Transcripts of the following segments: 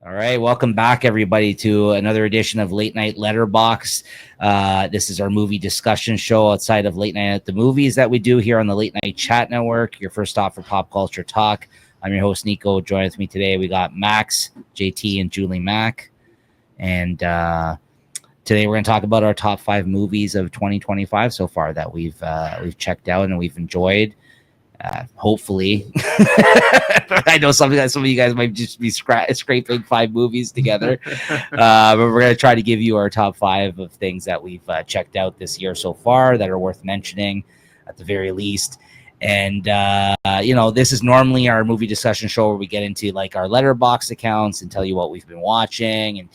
All right, welcome back, everybody, to another edition of Late Night Letterboxd. This is our movie discussion show outside of Late Night at the Movies that we do here on the Late Night Chat Network, your first stop for pop culture talk. I'm your host, Nico. Joining with me today, we got Max, JT, and Julie Mack. And today we're going to talk about our top 5 movies of 2025 so far that we've checked out and we've enjoyed. Hopefully, I know some of you guys might just be scraping 5 movies together, but we're going to try to give you our top 5 of things that we've checked out this year so far that are worth mentioning, at the very least. And this is normally our movie discussion show where we get into like our Letterboxd accounts and tell you what we've been watching and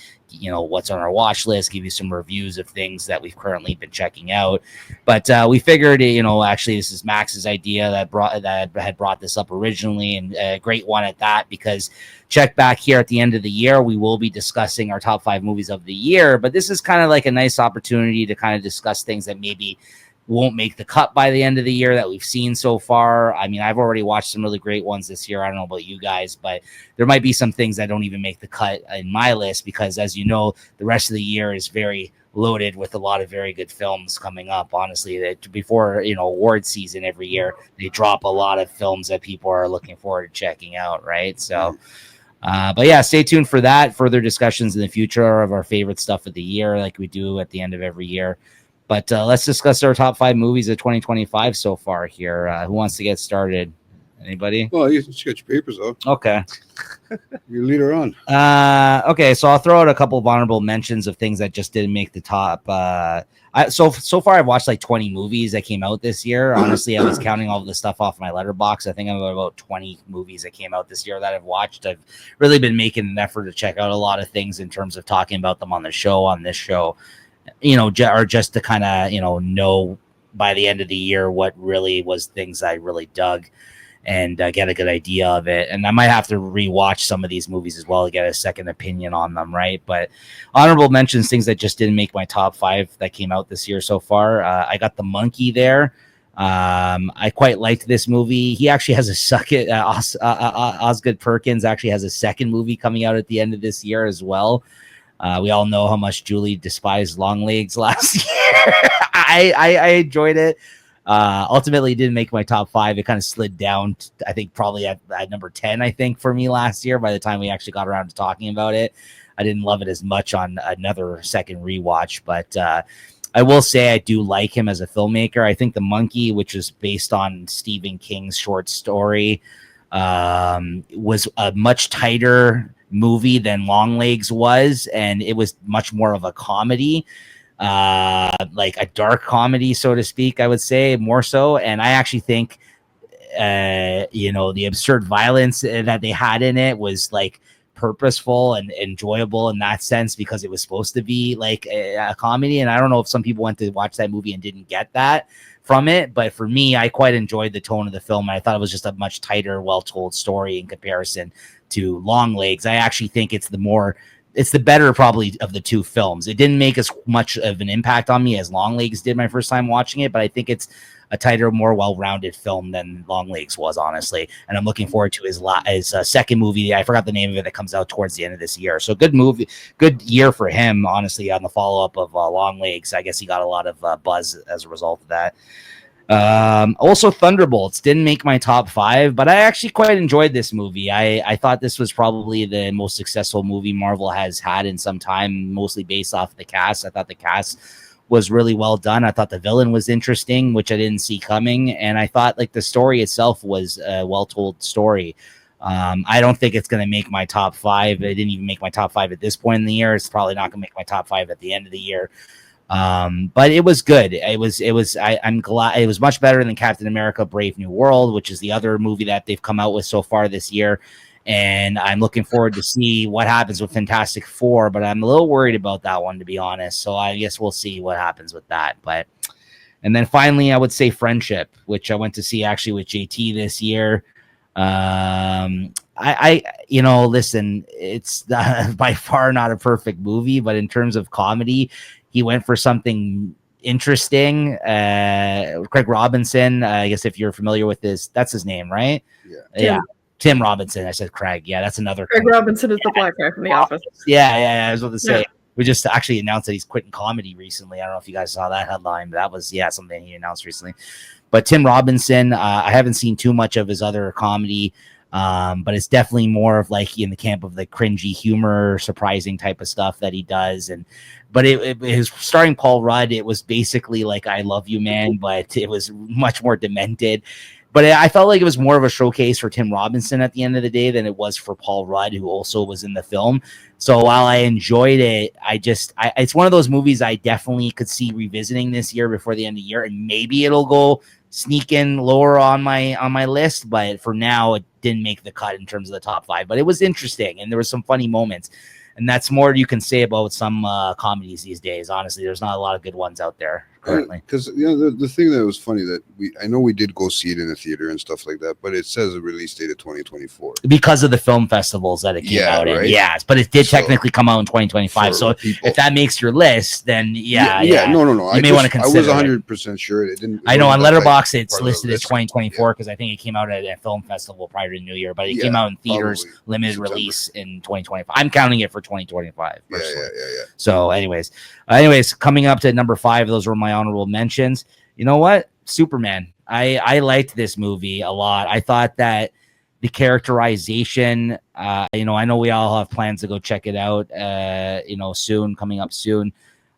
what's on our watch list, give you some reviews of things that we've currently been checking out. But we figured, actually this is Max's idea that had brought this up originally, and a great one at that, because check back here at the end of the year, we will be discussing our top 5 movies of the year. But this is kind of like a nice opportunity to kind of discuss things that maybe won't make the cut by the end of the year that we've seen so far. I mean, I've already watched some really great ones this year. I don't know about you guys, but there might be some things that don't even make the cut in my list, because as you know, the rest of the year is very loaded with a lot of very good films coming up. Honestly, that before, award season every year, they drop a lot of films that people are looking forward to checking out. Right. So, but yeah, stay tuned for that. Further discussions in the future of our favorite stuff of the year, like we do at the end of every year. But let's discuss our top 5 movies of 2025 so far here. Who wants to get started? Anybody? Well, you got your papers up. Okay. You lead her on. Okay, so I'll throw out a couple of honorable mentions of things that just didn't make the top. So far, I've watched like 20 movies that came out this year. Honestly, I was counting all of the stuff off my Letterboxd. I think I'm about 20 movies that came out this year that I've watched. I've really been making an effort to check out a lot of things in terms of talking about them on this show. Or just to kind of, know by the end of the year what really was things I really dug and get a good idea of it. And I might have to rewatch some of these movies as well to get a second opinion on them, right? But honorable mentions, things that just didn't make my top 5 that came out this year so far. I got The Monkey there. I quite liked this movie. He actually has a second, Osgood Perkins actually has a second movie coming out at the end of this year as well. We all know how much Julie despised Longlegs last year. I enjoyed it. Ultimately, it didn't make my top 5. It kind of slid down, I think, probably at number 10, I think, for me last year. By the time we actually got around to talking about it, I didn't love it as much on another second rewatch. But I will say I do like him as a filmmaker. I think The Monkey, which is based on Stephen King's short story, was a much tighter movie than Longlegs was, and it was much more of a comedy, like a dark comedy, so to speak, I would say, more so. And I actually think the absurd violence that they had in it was like purposeful and enjoyable in that sense, because it was supposed to be like a comedy. And I don't know if some people went to watch that movie and didn't get that from it, but for me, I quite enjoyed the tone of the film. I thought it was just a much tighter, well-told story in comparison to Longlegs. I actually think it's the better probably of the two films. It didn't make as much of an impact on me as Longlegs did my first time watching it, but I think it's a tighter, more well-rounded film than Longlegs was, honestly. And I'm looking forward to his second movie. I forgot the name of it, that comes out towards the end of this year. So good movie, good year for him, honestly, on the follow-up of Longlegs. I guess he got a lot of buzz as a result of that. Also, Thunderbolts didn't make my top 5, but I actually quite enjoyed this movie. I thought this was probably the most successful movie Marvel has had in some time, mostly based off the cast. I thought the cast was really well done. I thought the villain was interesting, which I didn't see coming. And I thought like the story itself was a well-told story. I don't think it's going to make my top 5. It didn't even make my top 5 at this point in the year. It's probably not going to make my top 5 at the end of the year. But it was good. I'm glad it was much better than Captain America Brave New World, which is the other movie that they've come out with so far this year. And I'm looking forward to see what happens with Fantastic Four, but I'm a little worried about that one, to be honest. So I guess we'll see what happens with that. And then finally, I would say Friendship, which I went to see actually with JT this year. Listen, it's by far not a perfect movie, but in terms of comedy, he went for something interesting. Craig Robinson, I guess if you're familiar with this, that's his name, right? Yeah. Tim Robinson. I said Craig. Yeah, that's another. Craig Robinson is the black guy from The Office. Yeah. I was about to say. Yeah. We just actually announced that he's quitting comedy recently. I don't know if you guys saw that headline, but that was something he announced recently. But Tim Robinson, I haven't seen too much of his other comedy, but it's definitely more of like in the camp of the cringy humor, surprising type of stuff that he does. But it his starring Paul Rudd, it was basically like I Love You Man, but it was much more demented. But I felt like it was more of a showcase for Tim Robinson at the end of the day than it was for Paul Rudd, who also was in the film. So while I enjoyed it, it's one of those movies I definitely could see revisiting this year before the end of the year, and maybe it'll go sneak in lower on my list. But for now, it didn't make the cut in terms of the top 5. But it was interesting, and there were some funny moments. And that's more you can say about some comedies these days. Honestly, there's not a lot of good ones out there currently. Because the thing that was funny that I know we did go see it in the theater and stuff like that, but it says a release date of 2024 because of the film festivals that it came out in. Right? Yes, but it did technically come out in 2025. So if that makes your list, then no. You may want to consider. I was 100% sure it didn't. I know on Letterboxd it's listed as 2024 because I think it came out at a film festival prior to New Year, but it came out in theaters, limited release in 2025. I'm counting it for 2025. Yeah. So, anyways, coming up to number 5, those were my honorable mentions. You know what? Superman. I liked this movie a lot. I thought that the characterization, I know we all have plans to go check it out, soon, coming up soon.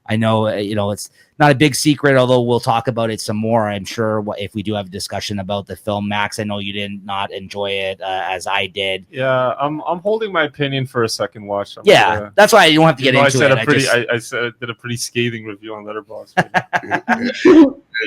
I know, it's not a big secret, although we'll talk about it some more, I'm sure, if we do have a discussion about the film. Max, I know you did not enjoy it as I did. Yeah, I'm holding my opinion for a second watch. That's why you don't have to get into it. I did a pretty scathing review on Letterboxd.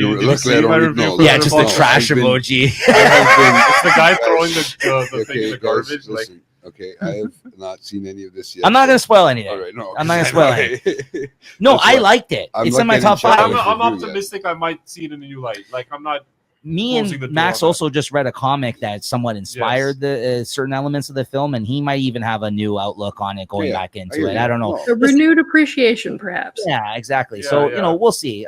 Just the trash emoji. It's the guy throwing the thing in the garbage. Listen. Okay, I have not seen any of this yet. I'm not going to spoil anything. All right, no, I'm not going to spoil anything. No, I liked it. It's in my top 5. I'm optimistic I might see it in a new light. Like, I'm not. Me and Max also just read a comic that somewhat inspired the certain elements of the film, and he might even have a new outlook on it going back into it. I don't know. A renewed appreciation, perhaps. Yeah, exactly. We'll see.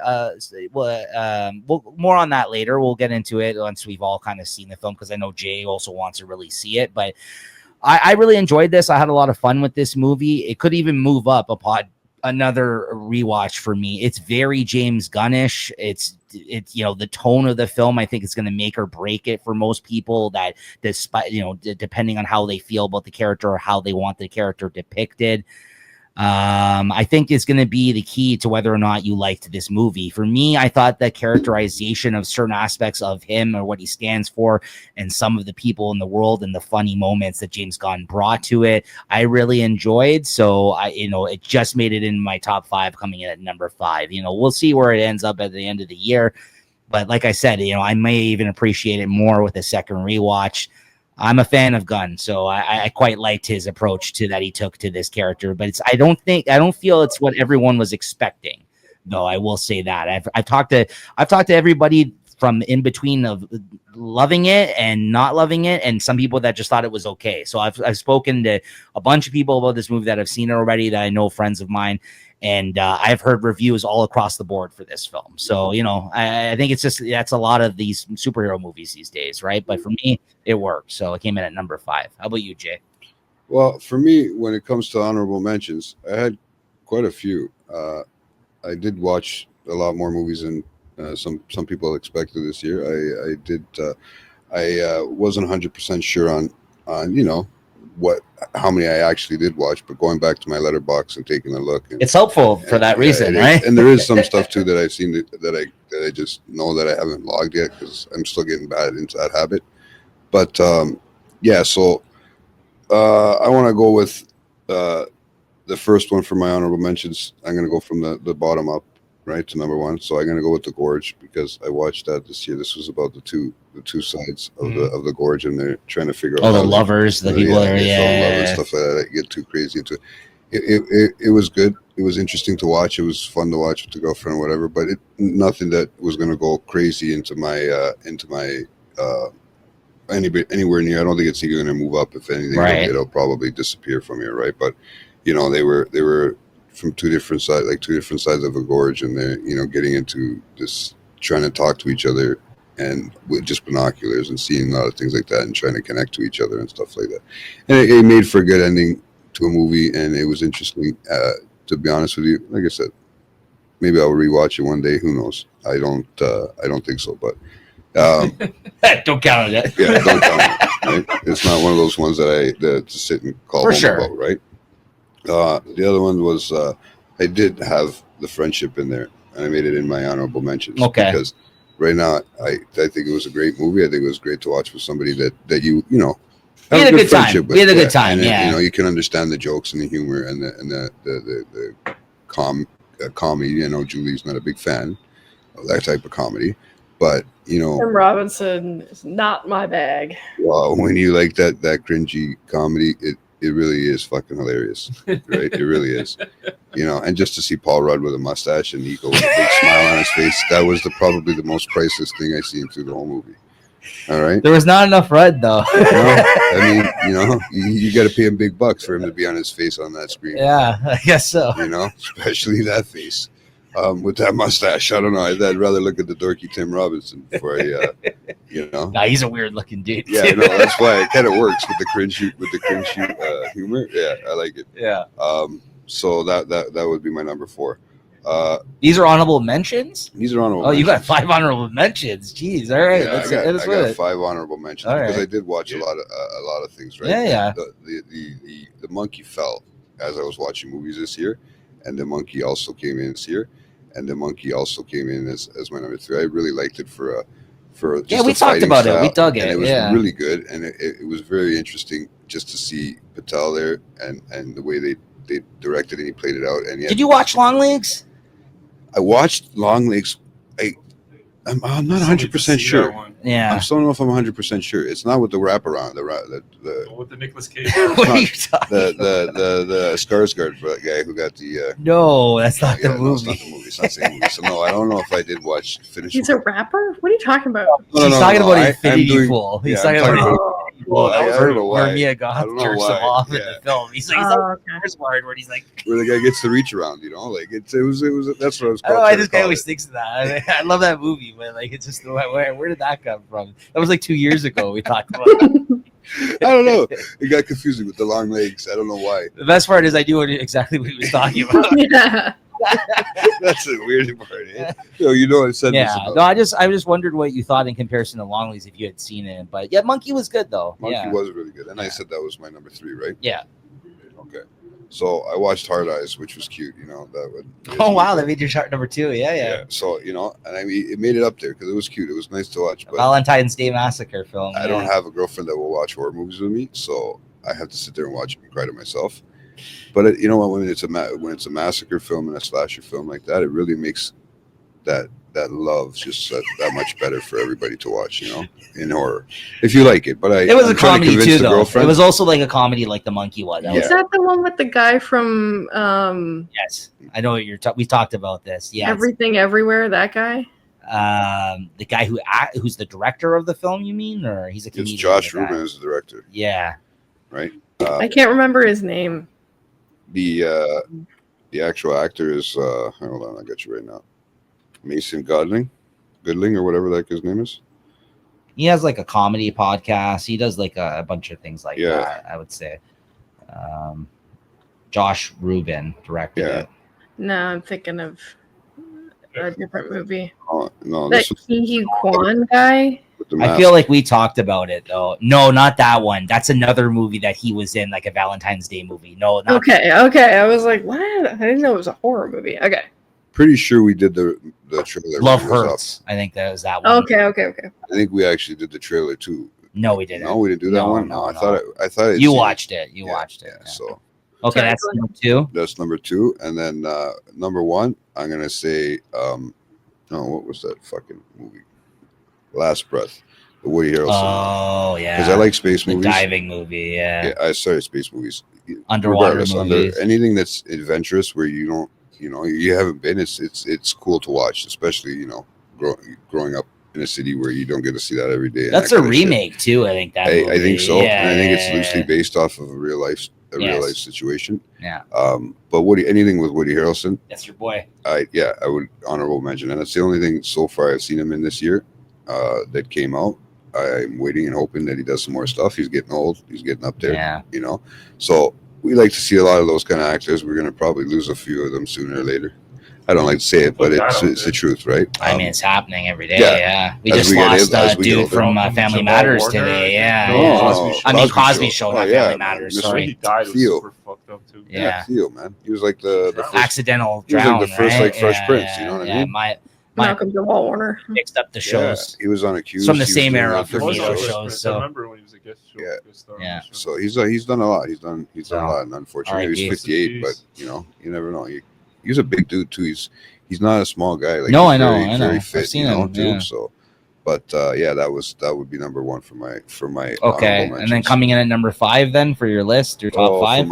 We'll more on that later. We'll get into it once we've all kind of seen the film, because I know Jay also wants to really see it, but I really enjoyed this. I had a lot of fun with this movie. It could even move up upon another rewatch for me. It's very James Gunnish. It's the tone of the film, I think, is going to make or break it for most people, that despite, depending on how they feel about the character or how they want the character depicted. I think it's going to be the key to whether or not you liked this movie. For me, I thought the characterization of certain aspects of him or what he stands for and some of the people in the world and the funny moments that James Gunn brought to it, I really enjoyed. So it just made it in my top 5, coming in at number 5. We'll see where it ends up at the end of the year. But like I said, I may even appreciate it more with a second rewatch. I'm a fan of Gunn, so I quite liked his approach that he took to this character. But I don't feel it's what everyone was expecting, though. I will say that I've talked to everybody from in between of loving it and not loving it, and some people that just thought it was okay. So I've spoken to a bunch of people about this movie that have seen it already, that I know, friends of mine. And I've heard reviews all across the board for this film. So, I think that's a lot of these superhero movies these days, right? But for me, it worked. So it came in at number 5. How about you, Jay? Well, for me, when it comes to honorable mentions, I had quite a few. I did watch a lot more movies than some people expected this year. I wasn't 100% sure on how many I actually did watch, but going back to my Letterboxd and taking a look, it's helpful for that reason, right? And there is some stuff too that I've seen that I just know that I haven't logged yet, because I'm still getting bad into that habit. But so I want to go with the first one for my honorable mentions. I'm going to go from the bottom up, right, to number 1. So I'm going to go with The Gorge, because I watched that this year. This was about the two sides of the gorge, and they're trying to figure out the lovers, the people that lovers, stuff like that. I get too crazy into it. It was good. It was interesting to watch. It was fun to watch with the girlfriend or whatever, but nothing that was going to go crazy into my anywhere near. I don't think it's even going to move up. If anything, right, it'll probably disappear from here, right? But they were from two different sides of a gorge, and they're getting into this, trying to talk to each other and with just binoculars and seeing a lot of things like that and trying to connect to each other and stuff like that. And it made for a good ending to a movie, and it was interesting. To be honest with you, like I said, maybe I'll rewatch it one day. Who knows? I don't think so, but Don't count on it. yeah, don't count on it. Right? It's not one of those ones that to sit and call For home sure. about, right? The other one was I did have The Friendship in there, and I made it in my honorable mentions. Okay. Because right now, I think it was a great movie. I think it was great to watch with somebody that you know. We had a good time. friendship with. We had a good time. And Yeah. you know, you can understand the jokes and the humor and the comedy. You know, Julie's not a big fan of that type of comedy, but you know, Tim Robinson is not my bag. well, when you like that cringy comedy, it really is fucking hilarious, right? It really is, you know. And just to see Paul Rudd with a mustache and Nico with a big smile on his face, that was probably the most priceless thing I seen through the whole movie. All right. There was not enough red though. I mean, you know, you got to pay him big bucks for him to be on his face on that screen. Yeah, I guess so. You know, especially that face with that mustache. I don't know. I'd rather look at the dorky Tim Robinson before I, you know. Nah, he's a weird looking dude. Yeah, no, that's why it kind of works with the cringe humor. Yeah, I like it. Yeah. So that would be my number 4. These are honorable mentions. These are honorable. Oh, you got mentions. 5 honorable mentions. Jeez. All right. Yeah, I got 5 honorable mentions All because right. I did watch a lot of things. Right. Yeah. The monkey fell as I was watching movies this year, and the monkey also came in this year, and the monkey also came in as my number 3. I really liked it for just yeah, we a talked fighting about style, it. We dug it. and it was yeah. really good, and it was very interesting just to see Patel there and the way they directed and he played it out. And Did you watch Long Legs? I watched Long Legs. I'm not 100% sure. Yeah. I still don't know if I'm 100% sure. It's not with the wraparound. With the Nicolas Cage. What are you talking the Skarsgård guy who got the. No, that's not the No, movie. it's not the movie. It's not the same movie. So no, I don't know if I did finish. He's a rapper? What are you talking about? No, He's talking about I'm Infinity doing- Pool. He's yeah, talking I'm talking about about- Well, that I was don't know why. where Mia I Goth don't know jerks him why. off in Yeah. the film. He's like, Oh, okay. there's part where he's like, Where the guy gets to reach around, you know, like it was. That's what I was. I don't know why this guy always thinks of that. I love that movie, but like, it's just where did that come from? That was like 2 years ago. We talked about that. I don't know. It got confusing with the long legs. I don't know why. The best part is I knew exactly what he was talking about. Yeah. That's the weird part. Eh? You know, I said this Yeah, about. no, I just wondered what you thought in comparison to Long Legs if you had seen it. But yeah, Monkey was good though. Monkey yeah. was really good, and I said that was my number 3, right? Yeah. Okay. So I watched Hard Eyes, which was cute. You know that would. Oh wow, that made your shot number 2. Yeah. So you know, and I mean, it made it up there because it was cute. It was nice to watch. But Valentine's Day Massacre film. I don't have a girlfriend that will watch horror movies with me, so I have to sit there and watch it and cry to myself. But you know what? When it's a massacre film and a slasher film like that, it really makes that love just that much better for everybody to watch. You know, in horror, if you like it. But It was I'm a trying to comedy convince too, the though. girlfriend- It was also like a comedy, like the Monkey one. That Yeah. Is that the one with the guy from Yes, I know what you're. We talked about this. Yeah, Everything Everywhere? That guy? the guy who's the director of the film. You mean, or he's a comedian? It's Josh the guy. Rubin as the director, Yeah. right? I can't remember his name. The actual actor is hold on, I got you right now. Mason Goodling or whatever that guy's name is. He has like a comedy podcast. He does like a bunch of things like Yeah. that. I would say. Josh Rubin directed Yeah. it. No, I'm thinking of a different movie. Oh no, That this was Hee Kwan guy? with the I mask. feel like we talked about it though. No, not that one. That's another movie that he was in, like a Valentine's Day movie. No, not Okay. I was like, what? I didn't know it was a horror movie. Okay. Pretty sure we did the trailer. Love when it was up. Hurts. I think that was that one. Okay. I think we actually did the trailer too. No, we didn't. No, we didn't do that No, one. no, I no. thought I'd You seen it. watched it. You Yeah, watched it. Yeah, Yeah. so Okay, Sorry, that's go ahead. number 2. that's number 2, and then number 1, I'm gonna say, no, what was that fucking movie? Last Breath, the Woody Harrelson. Oh yeah. Because I like space the movies. diving movie. Yeah. Yeah, I started space movies. Underwater Regardless, movies. anything that's adventurous where you don't, you haven't been. It's cool to watch, especially growing up in a city where you don't get to see that every day. and That's that a kind of shit. remake too. I think that. I movie. think so, Yeah, and I think it's yeah, loosely yeah. based off of a real life Yes. situation. Yeah. But anything with Woody Harrelson, That's your boy. I would honorable mention, and that's the only thing so far I've seen him in this year. that came out. I'm waiting and hoping that he does some more stuff. He's getting old. He's getting up there. Yeah. You know, so we like to see a lot of those kind of actors. We're gonna probably lose a few of them sooner or later. I don't like to say it, but it's the truth, right? I mean, it's happening every day. yeah. Yeah, we As just we get lost as a we get dude older. from Family Jamal Matters Warner. today. Yeah, No, yeah. Cosby Show. I mean Cosby Show, Oh, not yeah, Family Matters. man. The way Sorry. he died was Theo. super fucked up too. Yeah. Theo, man. He was like the first. Accidental He was like drown, the first, right? like, Fresh Prince, you know what I yeah, mean? My Malcolm Jamal Warner. mixed up the shows. Yeah, he was on Accused. From the He was same doing era the for He was me, on those Fresh shows, Prince. so- I remember when he was a guest show. Yeah. guest star on Yeah. the show. So he's done a lot. He's done a So, lot, and unfortunately, he was R.I.P. 58. But you know, you never know. He's a big dude too. He's not a small guy. Like, No, he's I know, very, I know. very I've fit, seen you know, him, too. yeah. So, but yeah, that would be number one for my Okay, honorable and then mentions. coming in at number 5, then for your list, your top 5.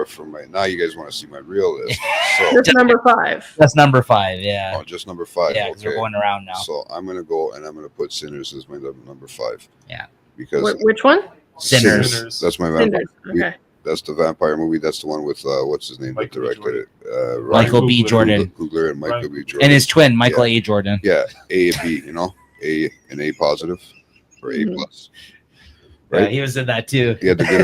For my now you guys want to see my real list. So Just number 5. That's number 5. Yeah, just number 5. yeah, because okay. we're going around now. So I'm gonna go and I'm gonna put Sinners as my number 5. Yeah. Because Which one? Sinners. That's my vampire. Cinders. Okay. That's the vampire movie. That's the one with what's his name that Michael B. directed it? Michael B. Coogler. Jordan Coogler and Michael B. Jordan. and his twin Michael A. Jordan. Yeah, A and B, you know, an A positive or A Mhm. plus. Yeah, Right? he was in that too. He had the good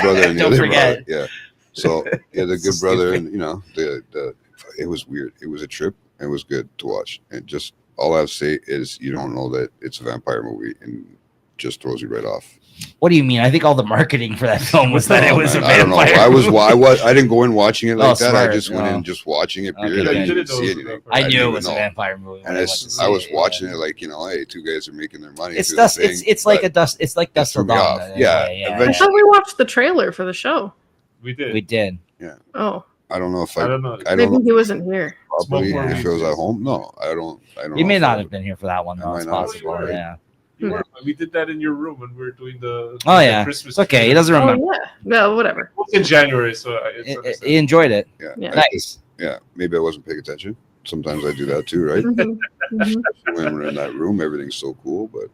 brother and the Don't other forget. brother. Yeah. So he had the good brother, and you know, the it was weird. It was a trip. And it was good to watch. And just all I have to say is you don't know that it's a vampire movie and just throws you right off. What do you mean? I think all the marketing for that film was that it was a Man, I don't know. vampire. I didn't go in watching it like that. smart. I just went No. in just watching it. Okay, Period. good. I You didn't didn't know see it was a anything. vampire. I didn't knew it even was a know. vampire movie. when And I went to see I was it, watching yeah. it like, you know, hey, two guys are making their money. It's through dust. the thing, It's like but a dust. It's like Dust threw Till me Dawn. off. Yeah, I eventually. thought we watched the trailer for the show. We did. We did. Oh, I don't know if I don't know. I maybe don't know he wasn't here. probably Smoke if it was at home. No, I don't. You know may if not I have been here for that one I though. might It's not have, possible. right? Yeah. You were- we did that in your room when we were doing the Oh yeah. Christmas. It's okay. He tree. doesn't remember. Oh yeah. No, whatever. It was in January, so it's He understandable. enjoyed it. Yeah, Yeah. Nice. yeah. Maybe I wasn't paying attention. Sometimes I do that too, right? Mhm. Mhm. When we're in that room, everything's so cool, but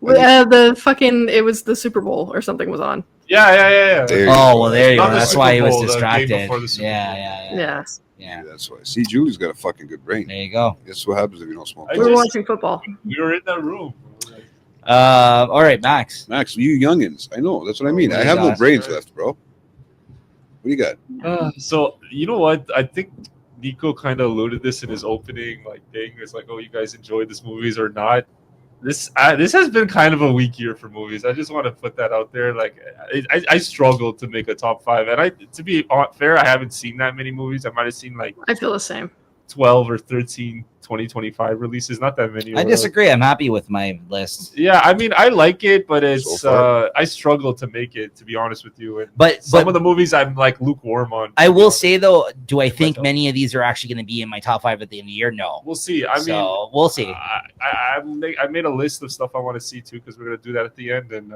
It was the Super Bowl or something was on. Yeah. There you Oh go. well, there you Not go. the That's Super why he was Bowl, the day distracted. before the Super Yeah, Bowl. yeah, Yeah. yeah. Yeah, that's why. See, Julie's got a fucking good brain. There you go. That's what happens if you don't smoke. I We were just- watching football. We were in that room. All right, Max. Max, you youngins. I know. That's what I mean. What I do have you no got? brains left, bro. What do you got? So you know what? I think Nico kind of alluded this in his opening, like thing. It's like, oh, you guys enjoyed this movies or not? This has been kind of a weak year for movies. I just want to put that out there. Like, I struggled to make a top 5, and to be fair, I haven't seen that many movies. I might have seen like I feel the same. 12 or 13 2025 releases, not that many. I disagree. I'm happy with my list. Yeah, I mean, I like it, but it's So far. I struggle to make it, to be honest with you. And But some of the movies I'm like lukewarm on. I to be will honest. say though, do I think Myself. many of these are actually going to be in my top 5 at the end of the year? No. We'll see. I mean, So we'll see. I made a list of stuff I want to see too, because we're gonna do that at the end, and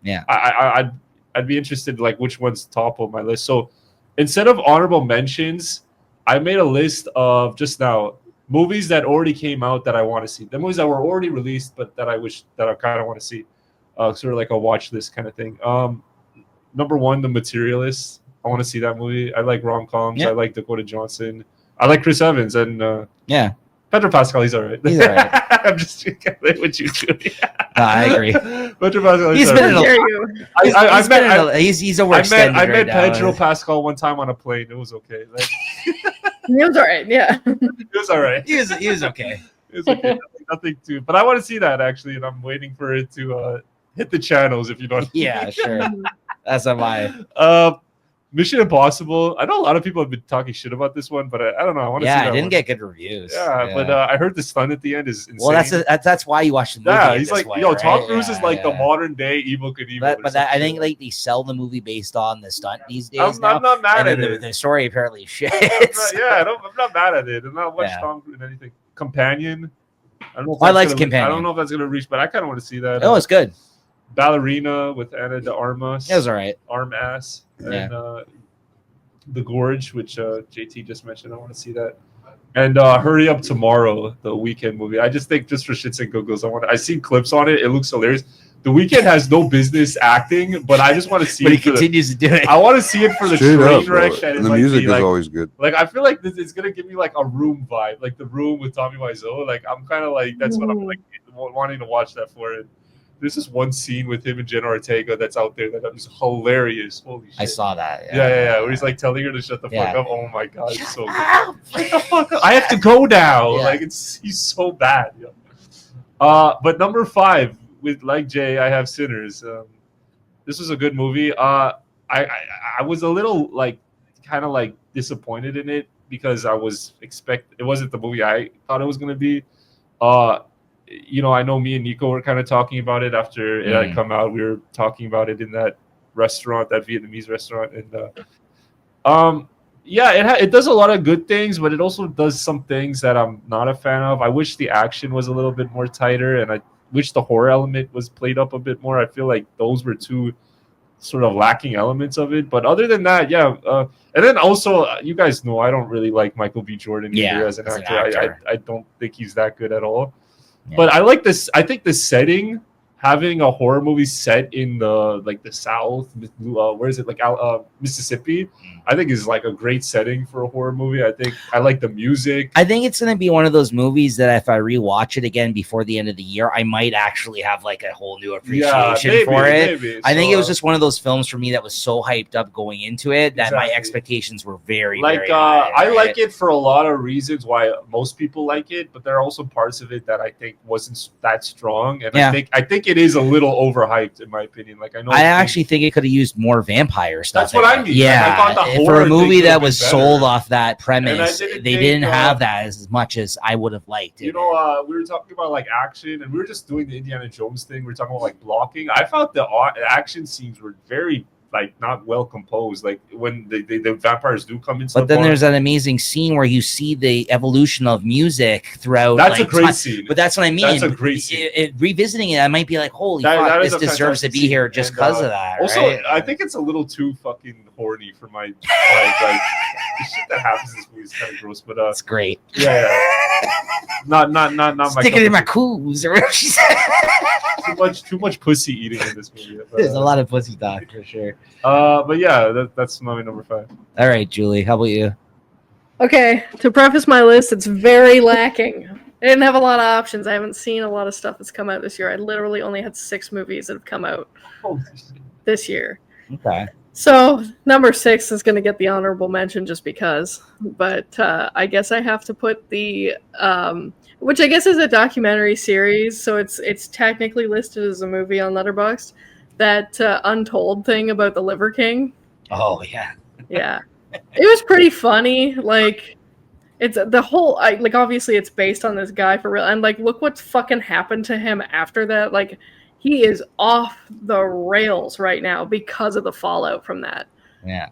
Yeah. I'd be interested like which one's top of my list. So instead of honorable mentions, I made a list of just now movies that already came out that I want to see. The movies that were already released, but that I kind of want to see. Sort of like a watch list kind of thing. Number 1, The Materialist. I want to see that movie. I like rom-coms. Yeah. I like Dakota Johnson. I like Chris Evans and Yeah. Pedro Pascal. He's all right. He's all right. I'm just with you, Julie. I agree. Pedro Pascal. He's all been right. in How a- dare you? He's overextended. I met right now, Pedro right? Pascal one time on a plane. It was okay. Like, He was all right. Yeah. it was all right. He was okay. It was okay. Nothing too. But I want to see that actually, and I'm waiting for it to hit the channels. If you don't. Yeah, sure. That's a vibe. Mission Impossible. I know a lot of people have been talking shit about this one, but I don't know. I want to see Yeah, that I didn't one. get good reviews. Yeah, but I heard the stunt at the end is insane. well, that's why you watch the movie. yeah. in He's this like, way, yo, right? Tom Cruise is Yeah, like the yeah. modern day Evil Knievel. But I think like they sell the movie based on the stunt these days I'm now. not mad And at then it. the story apparently shit. I'm not mad at it. I'm not watch Yeah. Tom Cruise in anything. Companion. I don't know. If I that's liked gonna- Companion. I don't know if that's gonna reach, but I kind of want to see that. Oh, it's good. Ballerina with Anna de Armas. It was all right. Arm ass. Yeah. And The Gorge, which JT just mentioned. I want to see that. And Hurry Up Tomorrow, the weekend movie. I just think just for shits and giggles, I seen clips on it. It looks hilarious. The Weeknd has no business acting, but I just want to see But he it for continues to do it. I want to see it for the Straight train up, bro. wreck that it And the might music be. is Like, always good. like I feel like it's gonna give me like a Room vibe, like The Room with Tommy Wiseau. Like I'm kind of like that's what I'm like wanting to watch that for. And there's this one scene with him and Jenna Ortega that's out there that is hilarious. Holy shit! I saw that. Yeah. Where he's like telling her to shut the fuck Yeah. up. Oh my god, it's so good. Up. Shut the fuck up! I have to go now. Yeah. Like he's so bad. Yeah. But number 5 with Like Jay, I have Sinners. This was a good movie. I was a little like kind of like disappointed in it because I was it wasn't the movie I thought it was gonna be. I know me and Nico were kind of talking about it after it had come out. We were talking about it in that restaurant, that Vietnamese restaurant, and it does a lot of good things, but it also does some things that I'm not a fan of. I wish the action was a little bit more tighter, and I wish the horror element was played up a bit more. I feel like those were two sort of lacking elements of it. But other than that, and then also, you guys know I don't really like Michael B. Jordan either as an actor. I don't think he's that good at all. Yeah. But I like this. I think the setting, having a horror movie set in the South, where is it, Mississippi, I think is like a great setting for a horror movie. I think I like the music. I think it's going to be one of those movies that if I rewatch it again before the end of the year, I might actually have like a whole new appreciation for it. Maybe. I think it was just one of those films for me that was so hyped up going into it that my expectations were very high, I like it for a lot of reasons why most people like it, but there are also parts of it that I think wasn't that strong, and I think it is a little overhyped in my opinion. I actually think it could have used more vampire stuff. That's what I mean. Yeah, I thought for a movie that was sold off that premise, they didn't have that as much as I would have liked. We were talking about like action, and we were just doing the Indiana Jones thing. We were talking about like blocking. I felt the action scenes were very not well composed. Like when the vampires do come in. But then there's an amazing scene where you see the evolution of music throughout. That's a great scene. But that's what I mean. That's a great scene. Revisiting it, I might be like, holy fuck, this deserves to be here just because of that. Also, right? I think it's a little too fucking horny for my the shit that happens in this movie is kind of gross. But it's great. Yeah. Not my. Stick it in my coos, or whatever she said. Too much pussy eating in this movie. There's a lot of pussy talk for sure. But yeah, that's my number 5. All right, Julie, how about you? Okay, to preface my list, it's very lacking. I didn't have a lot of options. I haven't seen a lot of stuff that's come out this year. I literally only had 6 movies that have come out this year. Okay. So number 6 is going to get the honorable mention just because. But I guess I have to put the, which I guess is a documentary series, so it's technically listed as a movie on Letterboxd. That Untold thing about the Liver King. Oh yeah. Yeah, it was pretty funny. Like, it's the whole. Obviously, it's based on this guy for real, and look what's fucking happened to him after that. Like, he is off the rails right now because of the fallout from that. Yeah.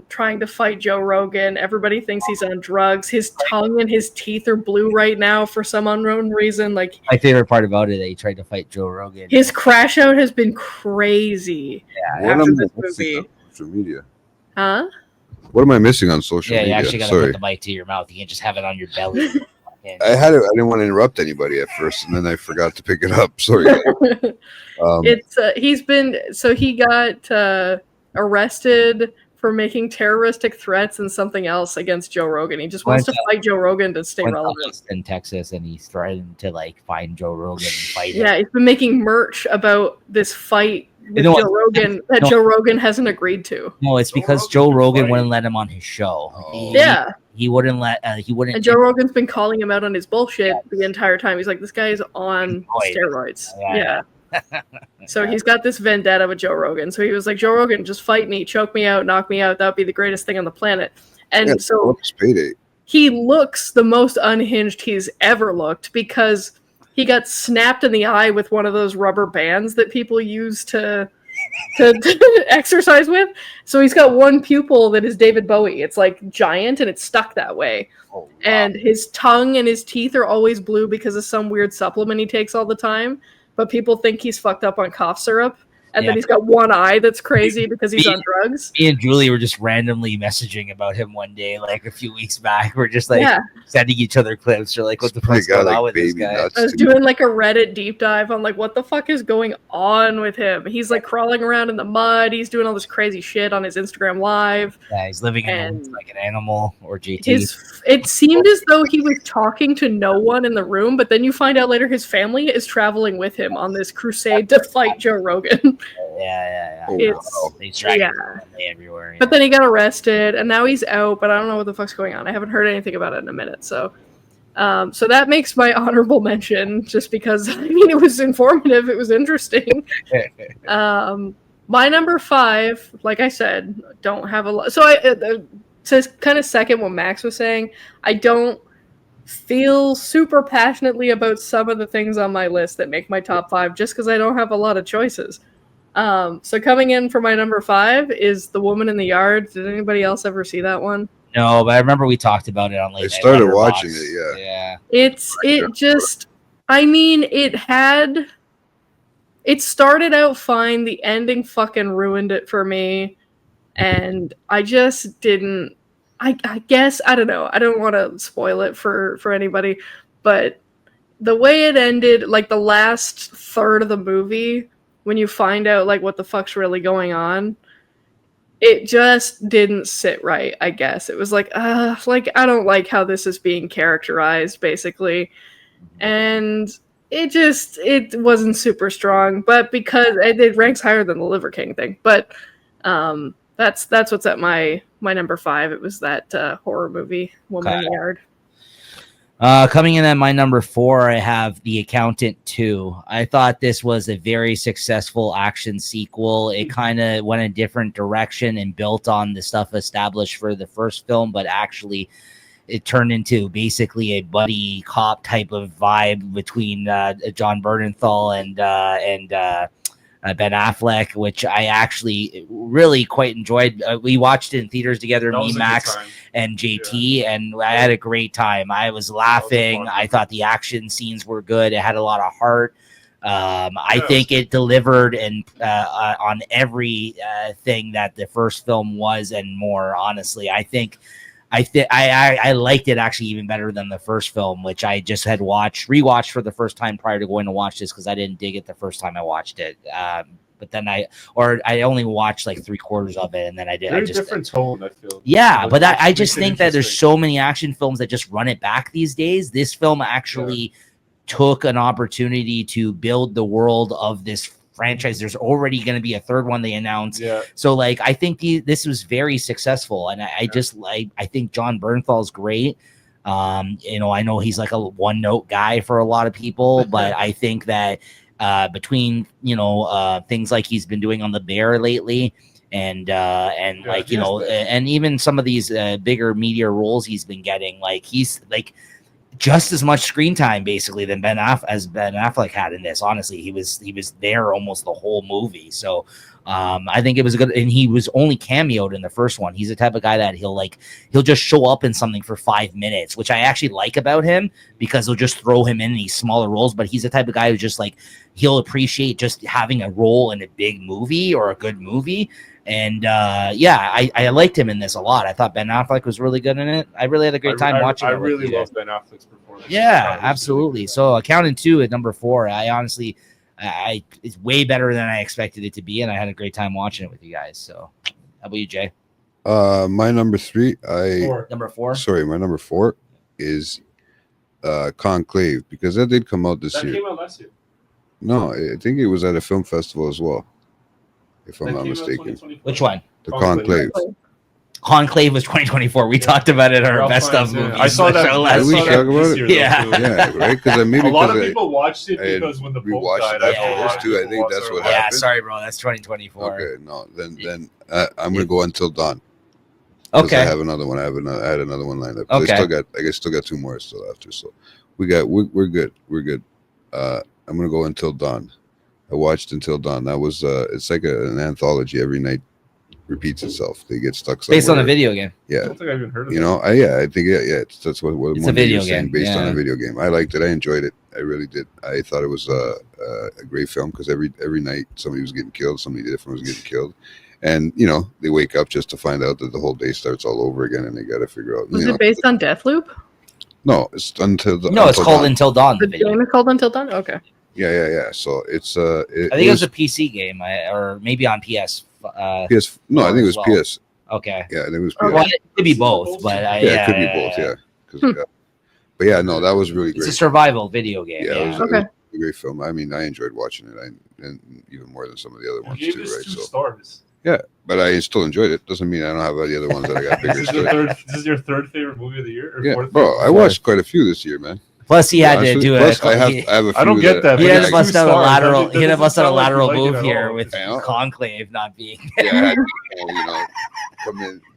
Trying to fight Joe Rogan. Everybody thinks he's on drugs. His tongue and his teeth are blue right now for some unknown reason. Like, my favorite part about it, he tried to fight Joe Rogan. His crash out has been crazy. Yeah. After this movie. Social media. Huh? What am I missing on social media? Yeah, you actually got to put the mic to your mouth. You can't just have it on your belly. I had it. I didn't want to interrupt anybody at first, and then I forgot to pick it up. Sorry. He got arrested for making terroristic threats and something else against Joe Rogan. He just wants to fight Joe Rogan to stay relevant. In Texas, and he's threatened to find Joe Rogan and fight him. Yeah, he's been making merch about this fight with Joe Rogan that Joe Rogan hasn't agreed to. No, it's because Joe Rogan wouldn't let him on his show. He wouldn't let. He wouldn't. And Joe Rogan's been calling him out on his bullshit the entire time. He's like, this guy is on steroids. Yeah. So he's got this vendetta with Joe Rogan. So he was like, Joe Rogan, just fight me, choke me out, knock me out. That would be the greatest thing on the planet. And so he looks the most unhinged he's ever looked because he got snapped in the eye with one of those rubber bands that people use to exercise with. So he's got one pupil that is David Bowie. It's giant and it's stuck that way. Oh, wow. And his tongue and his teeth are always blue because of some weird supplement he takes all the time. But people think he's fucked up on cough syrup. And then he's got one eye that's crazy because he's on drugs. Me and Julie were just randomly messaging about him one day, like a few weeks back. We're just like sending each other clips. We're like, what the fuck's going on with this guy? I was doing like a Reddit deep dive on like what the fuck is going on with him. He's like crawling around in the mud. He's doing all this crazy shit on his Instagram Live. Yeah, he's living in the woods like an animal or GT. It seemed as though he was talking to no one in the room, but then you find out later his family is traveling with him on this crusade to fight Joe Rogan. Yeah. It's everywhere. Yeah. But then he got arrested, and now he's out. But I don't know what the fuck's going on. I haven't heard anything about it in a minute. So that makes my honorable mention, just because I mean it was informative, it was interesting. My number 5, like I said, don't have a lot. So to kind of second what Max was saying, I don't feel super passionately about some of the things on my list that make my top 5, just because I don't have a lot of choices. So coming in for my number 5 is The Woman in the Yard. Did anybody else ever see that one? No, but I remember we talked about it on late. I started watching it. Yeah. It started out fine. The ending fucking ruined it for me. And I just didn't, I guess, I don't know. I don't want to spoil it for anybody, but the way it ended, like the last third of the movie, when you find out like what the fuck's really going on, it just didn't sit right, I guess. It was like I don't like how this is being characterized, basically. And it wasn't super strong, but because it ranks higher than the Liver King thing. But that's what's at my number 5. It was that horror movie, Woman in the Yard. Coming in at my number 4, I have The Accountant 2. I thought this was a very successful action sequel. It kind of went a different direction and built on the stuff established for the first film, but actually it turned into basically a buddy cop type of vibe between John Bernthal and Ben Affleck, which I actually really quite enjoyed. We watched it in theaters together, me, Max, and JT, and I had a great time. I was laughing. I thought the action scenes were good. It had a lot of heart. I think it delivered on every thing that the first film was and more. Honestly, I liked it actually even better than the first film, which I just had rewatched for the first time prior to going to watch this because I didn't dig it the first time I watched it. But then I only watched like 3/4 of it, and then I did. Very different tone, I feel. Yeah, but I just think that there's so many action films that just run it back these days. This film actually took an opportunity to build the world of this franchise. There's already going to be a third one they announced. So like I think this was very successful, and I think John Bernthal's great. I know he's like a one-note guy for a lot of people, but I think that between things like he's been doing on The Bear lately and even some of these bigger media roles he's been getting, like he's like just as much screen time basically than Ben Affleck had in this. Honestly, he was there almost the whole movie. So I think it was a good, and he was only cameoed in the first one. He's the type of guy that he'll just show up in something for 5 minutes, which I actually like about him because they'll just throw him in these smaller roles. But he's the type of guy who just like he'll appreciate just having a role in a big movie or a good movie. And I liked him in this a lot. I thought Ben Affleck was really good in it. I really had a great time watching it. I really love Ben Affleck's performance. Yeah, absolutely. So Accountant 2 at number 4. I honestly, it's way better than I expected it to be, and I had a great time watching it with you guys. So, how about you, Jay? My number 3, number 4. Sorry, my number 4 is Conclave, because that did come out this year. That came out last year. No, I think it was at a film festival as well, if I'm not mistaken. Which one? The Conclave. Conclave was 2024. We talked about it in our best of movies. I saw that. Did we talk about it? Yeah, right. Because a lot of people watched it because when the Pope died, I think that's what happened. Yeah, sorry, bro. That's 2024. Okay, no, then I'm gonna go Until Dawn. Okay, I have another one. I had another one lined up. Okay. I still got 2 more still after. So we're good. We're good. I'm gonna go Until Dawn. I watched Until Dawn. That was it's like an anthology every night. repeats itself. They get stuck Based on a somewhere. video game. I Yeah, don't think I even heard of you that. know, I think that's what It's one a video was saying, game, based on yeah. a video game. I liked it. I enjoyed it. I really did. I thought it was a great film because every night somebody was getting killed, somebody different was getting killed, and you know they wake up just to find out that the whole day starts all over again, and they got to figure out. Was it based on Deathloop? No, it's until No, it's called Until Dawn. The The video. game is called Until Dawn? Okay. Yeah. So it's I think it was a PC game, or maybe on PS. PS. No, I think it was as well. PS. Okay. Yeah, I think it was PS. Well, it could be both, but It could be both. Yeah. 'Cause, but yeah, no, that was really It's great. a survival video game. Yeah, Yeah. it was Okay. a great film. I mean, I enjoyed watching it, and even more than some of the other You ones gave too, this right? 2 So, stars. but I still enjoyed it. Doesn't mean I don't have any other ones that I got bigger. This is your third favorite movie of the year? Or Yeah, fourth bro, favorite? I watched quite a few this year, man. Plus, he had to Honestly, do plus, a. I have a few I don't get that. He but had it's to bust 2 out a stars. lateral. That He had to doesn't bust out a sound like you lateral like it move at here all. with Yeah. Conclave not being. Yeah, I had to, you know,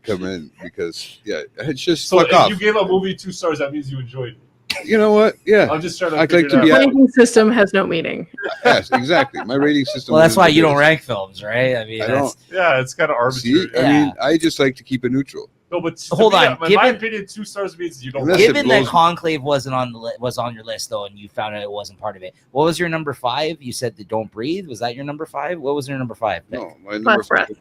come in because it's just So fuck if off. you gave a movie 2 stars, that means you enjoyed it. You know what? Yeah, I'm just trying to I'd figure like to it be out. out. Ranking system has no meaning. yes, exactly. My rating system. Well, that's isn't why the you don't greatest. rank films, right? I mean, I that's, Yeah, it's kind of arbitrary. See, I mean, I just like to keep it neutral. No, but Hold to me, on, in my opinion, 2 stars means you don't. Unless like it it. given that blows- Conclave wasn't on the was on your list though, and you found out it wasn't part of it. What was your number 5? You said the Don't Breathe. Was that your number 5? What was your number 5? No, my number Last Breath.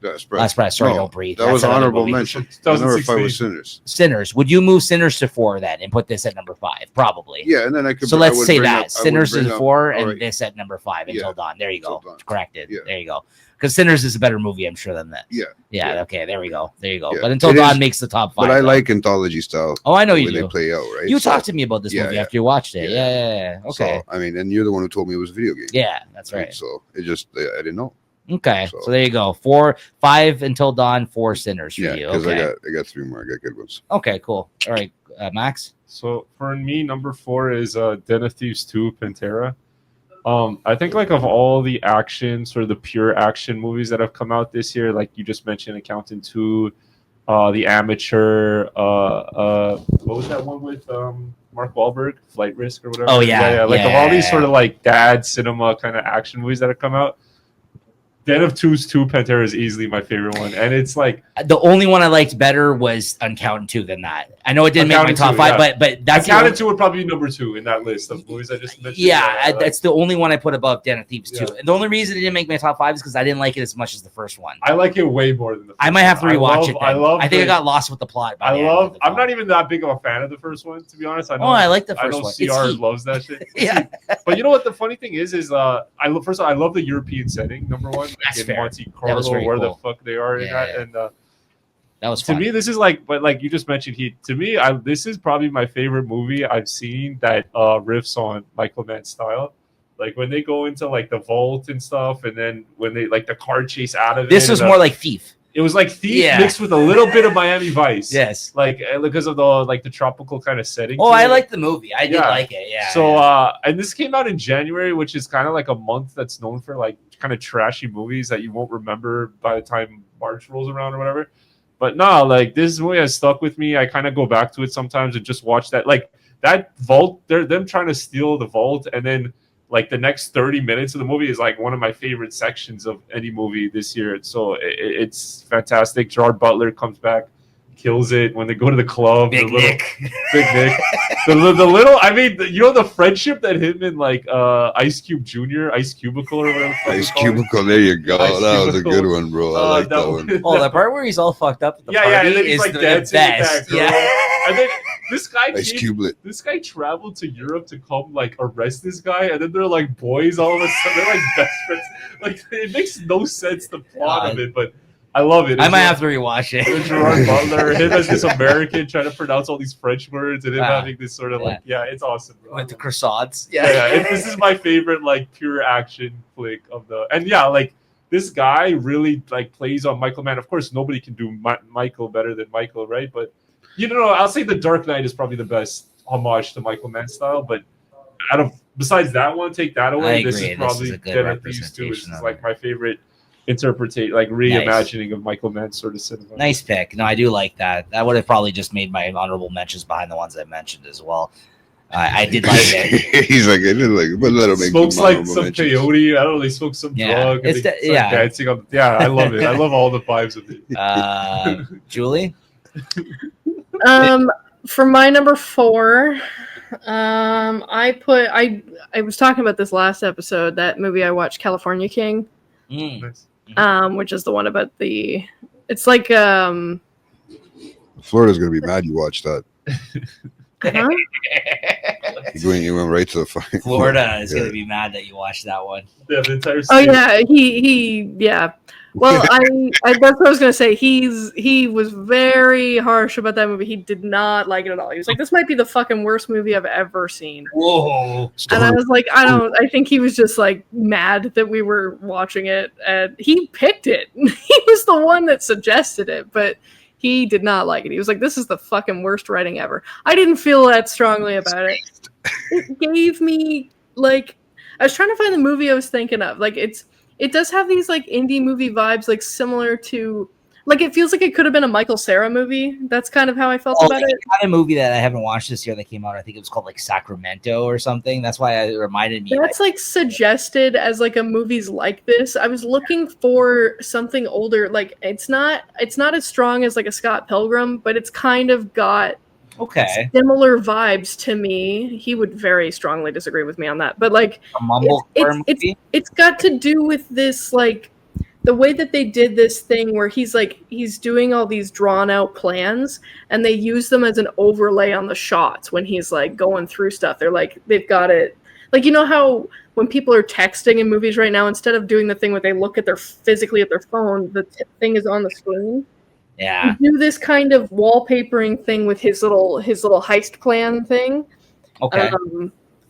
Last Breath. Last Breath. Sorry, No, Don't Breathe. That That's was another honorable movie. mention. My number 5 was 2016. Sinners. Sinners. Would you move Sinners to 4 then and put this at number 5? Probably. Yeah, and then I could. So I let's would say bring that up- I would Sinners bring is up- 4 all and right. this at number 5 Until Yeah. Dawn. There you go. Until Dawn. Corrected. Yeah. There you go. Because Sinners is a better movie, I'm sure, than this. Yeah. Yeah. Yeah. Okay. There we go. There you go. Yeah. But Until It Dawn is- makes the top 5. But I though. like anthology style. Oh, I know the you way they do. play out, right? You So- talked to me about this yeah, movie yeah. after you watched it. Yeah. Yeah. Okay. So, I mean, and you're the one who told me it was a video game. Yeah, that's right. So it just, I didn't know. Okay, So- so there you go. 4, 5 Until Dawn, 4 Sinners for Yeah, you. because Okay. I got 3 more. I got good ones. Okay, cool. All right, Max. So for me, number 4 is Den of Thieves 2, Pantera. I think like of all the action, sort of the pure action movies that have come out this year, like you just mentioned, Accountant 2, The Amateur, what was that one with Mark Wahlberg, Flight Risk or whatever? Oh, yeah. Like of Yeah. all these sort of like dad cinema kind of action movies that have come out, Den of Thieves 2, Pantera is easily my favorite one, and it's like The only one I liked better was Uncounted 2 than that. I know it didn't make my Uncounted top 2, 5, yeah. but that's the Accounted only- 2 would probably be number 2 in that list of movies I just mentioned. Yeah, Like, that's the only one I put above Den of Thieves 2. Yeah. And the only reason it didn't make my top 5 is because I didn't like it as much as the first one. I like it way more than the first I might have to one. rewatch it. Then. I think I the- got lost with the plot. by the end of the I'm film. not even that big of a fan of the first one, to be honest. I know, I like the I first know one. CR It's heat. loves that shit. Yeah, But you know what? The funny thing is first of all, I love the European setting. Number one, like That's in fair. Monte That Carlo, was very where cool. the fuck they are in Yeah, that. yeah. And that was to fun. me, this is but like you just mentioned, to me, this is probably my favorite movie I've seen that riffs on Michael Mann's style. Like when they go into like the vault and stuff, and then when they like the car chase out of This it. was and more like Thief. it was like Thief Yeah. mixed with a little bit of Miami Vice. Yes. Like because of the tropical kind of setting. Oh, to I it. liked the movie. I did Yeah. like it. Yeah. So yeah. and this came out in January, which is kind of like a month that's known for like kind of trashy movies that you won't remember by the time March rolls around or whatever. But no, like this movie has stuck with me. I kind of go back to it sometimes and just watch that. Like that vault, they're them trying to steal the vault, and then like the next 30 minutes of the movie is like one of my favorite sections of any movie this year. So it's fantastic. Gerard Butler comes back, kills it when they go to the club. Big the little- Nick. Big Nick. The little, I mean, the friendship that him and like Ice Cube Jr., Ice Cubicle or whatever. the fuck Ice it's called. Cubicle. There you go. Ice That was a Cubicle. good one, bro. I like that one. Oh, the part where he's all fucked up at the Yeah, party and then he's is like the dancing with that best. girl. Yeah. And then this guy Ice Cubelet. this guy traveled to Europe to come like arrest this guy, and then they're like boys all of a sudden. They're like best friends. Like it makes no sense the plot of it, but I love it. I might It's have to rewatch it. Gerard Butler, him as this American trying to pronounce all these French words, and him Ah, having this sort of like, yeah, it's awesome. Bro. With the croissants. This is my favorite like pure action flick of the, and yeah, like this guy really like plays on Michael Mann. Of course, nobody can do Michael better than Michael, right? But you know, I'll say The Dark Knight is probably the best homage to Michael Mann style. But besides that one, take that away. I This agree. is probably This is a good Den of Thieves 2, which is representation of like it. my favorite reimagining of Michael Mann's sort of cinema. Nice pick. No, I do like that. That would have probably just made my honorable mentions behind the ones I mentioned as well. I did like it. He's like, I did like, but let him make Smokes some like honorable some mentions. peyote. I don't know. They smoke some drug. And It's they start dancing on. Yeah, I love it. I love all the vibes of it. Julie. For my number 4, I was talking about this last episode, that movie I watched, California King, Nice. which is the one about it's like Florida's gonna be mad you watched that. huh? You went right to the fucking Florida is Yeah. going to be mad that you watched that one. Yeah, the entire Oh state. yeah, he yeah. Well, I that's what I was gonna say. He was very harsh about that movie. He did not like it at all. He was like, "This might be the fucking worst movie I've ever seen." Whoa. And I was like, I think he was just like mad that we were watching it, and he picked it. He was the one that suggested it, but he did not like it. He was like, "This is the fucking worst writing ever." I didn't feel that strongly about it. It gave me like, I was trying to find the movie I was thinking of. Like it does have these like indie movie vibes, like similar to, like, it feels like it could have been a Michael Cera movie. That's kind of how I felt about it. The kind of movie that I haven't watched this year that came out, I think it was called like Sacramento or something. That's why it reminded me. That's like suggested as like a movies like this. I was looking for something older. Like it's not as strong as like a Scott Pilgrim, but it's kind of got okay, similar vibes to me. He would very strongly disagree with me on that, but like a mumblecore movie. it's got to do with this, like the way that they did this thing where he's doing all these drawn out plans, and they use them as an overlay on the shots when he's like going through stuff. They're like, they've got it, like, you know how when people are texting in movies right now, instead of doing the thing where they look at physically at their phone, the thing is on the screen. Yeah. We do this kind of wallpapering thing with his little heist plan thing. Okay.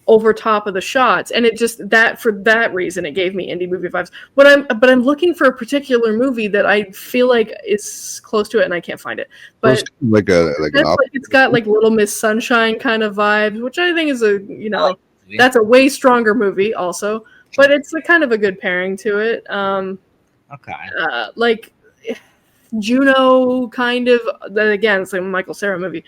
Over top of the shots, and it just, that for that reason it gave me indie movie vibes. But I'm looking for a particular movie that I feel like is close to it, and I can't find it. But like it's got like Little Miss Sunshine kind of vibes, which I think is that's a way stronger movie also. But it's a kind of a good pairing to it. Okay. Like Juno, kind of. Again, it's like a Michael Cera movie.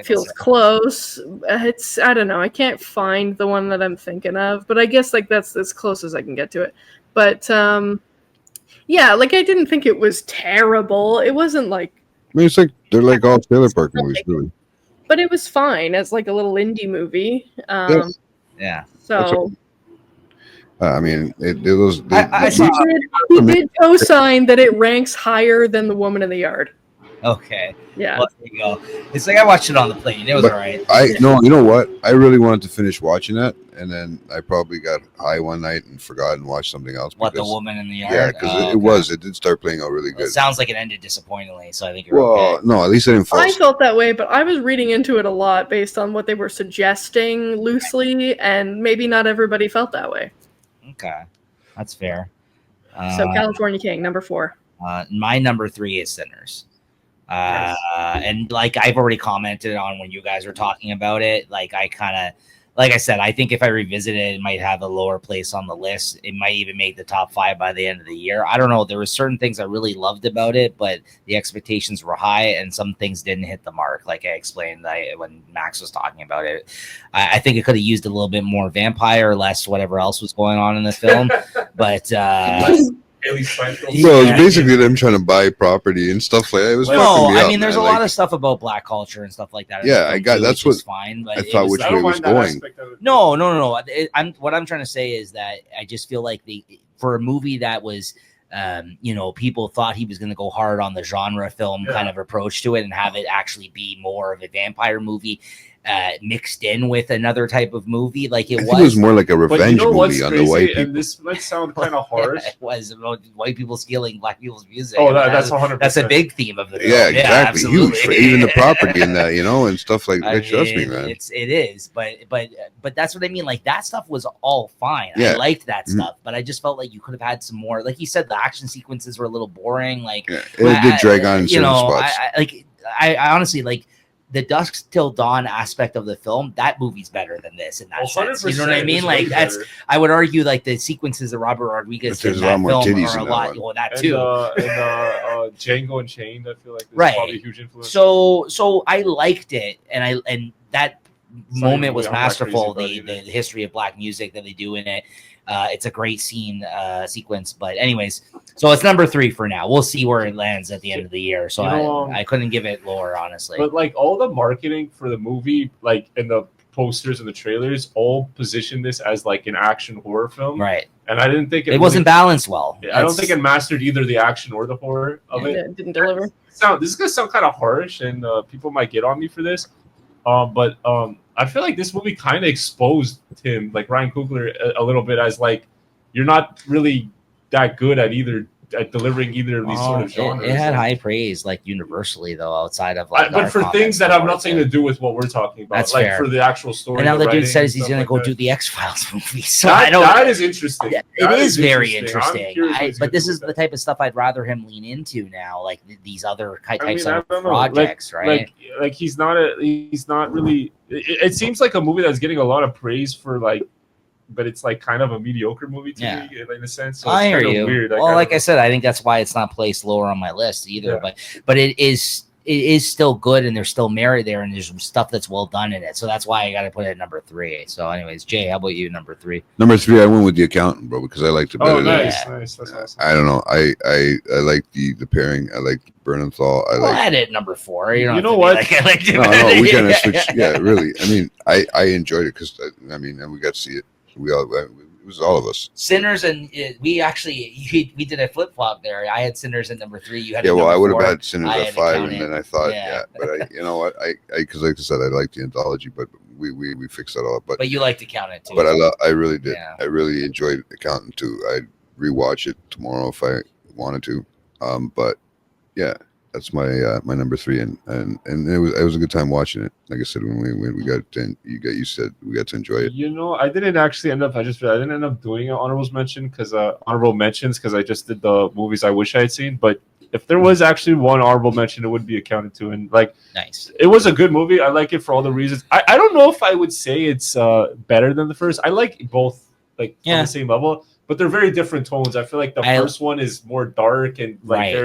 Feels close. It's, I don't know. I can't find the one that I'm thinking of, but I guess like that's as close as I can get to it. But yeah, like I didn't think it was terrible. It wasn't like. I mean, it's like they're like all Trailer Park movies, really. But it was fine as like a little indie movie. Yeah. So. I mean, it was. He did co-sign that it ranks higher than The Woman in the Yard. Okay. Yeah. Well, there you go. It's like I watched it on the plane. It was all right. No, you know what? I really wanted to finish watching that, and then I probably got high one night and forgot and watched something else. What, The Woman in the Yard? Yeah, because it did start playing out really good. Well, it sounds like it ended disappointingly, so I think you're okay. No, at least I didn't fall. I felt that way, but I was reading into it a lot based on what they were suggesting loosely, and maybe not everybody felt that way. Okay, that's fair. So California King, number 4. My number 3 is Sinners. And like I've already commented on when you guys were talking about it, like I said, I think if I revisit it, it might have a lower place on the list. It might even make the top 5 by the end of the year. I don't know. There were certain things I really loved about it, but the expectations were high and some things didn't hit the mark. Like I explained when Max was talking about it, I think it could have used a little bit more vampire, less whatever else was going on in the film. But it's basically them trying to buy property and stuff like that. It was I mean, there's a lot of stuff about black culture and stuff like that. Yeah, I got that's what fine. But I thought which way it was going. No. What I'm trying to say is that I just feel like for a movie that was, people thought he was going to go hard on the genre film kind of approach to it and have it actually be more of a vampire movie. Mixed in with another type of movie, like it was more like a revenge movie on the white people. And this might sound kind of harsh. It was about white people stealing black people's music. Oh, that's 100%. That's a big theme of the film. Yeah, exactly. Huge. Even the property in that, and stuff like that. Trust me, man. It is, but that's what I mean. Like that stuff was all fine. Yeah. I liked that stuff, but I just felt like you could have had some more. Like you said, the action sequences were a little boring. Like it did drag on in certain spots. I honestly like. the Dusk Till Dawn aspect of the film, that movie's better than this in that sense. You know what I mean? Like that's, I would argue, like the sequences of Robert Rodriguez in that film are a lot. Well, that too. And Django Unchained, I feel like right. Probably a huge influence. So I liked it, and that moment was masterful. The history of black music that they do in it. It's a great sequence. But anyways, so it's number 3 for now. We'll see where it lands at the end of the year. So I couldn't give it lower, honestly. But like all the marketing for the movie, like in the posters and the trailers, all position this as like an action horror film. Right. And I didn't think it wasn't balanced well. I don't think it mastered either the action or the horror of it. It didn't deliver. This is gonna sound kind of harsh, and people might get on me for this. But I feel like this movie kind of exposed him, like Ryan Coogler, a little bit as like you're not really that good at delivering either of these sort of genres. It had high praise, like universally though, outside of like. But for things that have nothing to do with what we're talking about, that's like fair. For the actual story. And now the dude says he's gonna go do the X-Files movie. So that is interesting. It is very interesting. But this is the type of stuff I'd rather him lean into now, like these other types of projects, right? Like he's not really. It seems like a movie that's getting a lot of praise for like. But it's like kind of a mediocre movie to me in a sense. So I hear you. Weird. Well, like I said, I think that's why it's not placed lower on my list either. Yeah. But it is still good, and there's still merit there, and there's some stuff that's well done in it. So that's why I got to put it at number 3. So, anyways, Jay, how about you? Number 3. Number 3, I went with The Accountant, bro, because I liked it better. Oh, nice. That's awesome. I don't know. I like the pairing. I like Bernenthal. I had it number 4. You know what? Like, I liked it. No, we kind of switched. Yeah, really. I mean, I enjoyed it because and we got to see it. It was all of us. Sinners, and we did a flip flop there. I had Sinners at number 3. You had I would have had Sinners at 5, and then I thought, but you know what? because like I said, I like the anthology, but we fixed that all up. But you like to count it too. But I really did. Yeah. I really enjoyed Accountant too. I'd rewatch it tomorrow if I wanted to. But yeah. That's my number 3, and it was a good time watching it. Like I said, when we got to, you said we got to enjoy it. You know, I didn't actually end up. I didn't end up doing an honorable mentions because I just did the movies I wish I had seen. But if there was actually one honorable mention, it would be Accountant to. And like, nice. It was a good movie. I like it for all the reasons. I don't know if I would say it's better than the first. I like both on the same level, but they're very different tones. I feel like the first one is more dark and like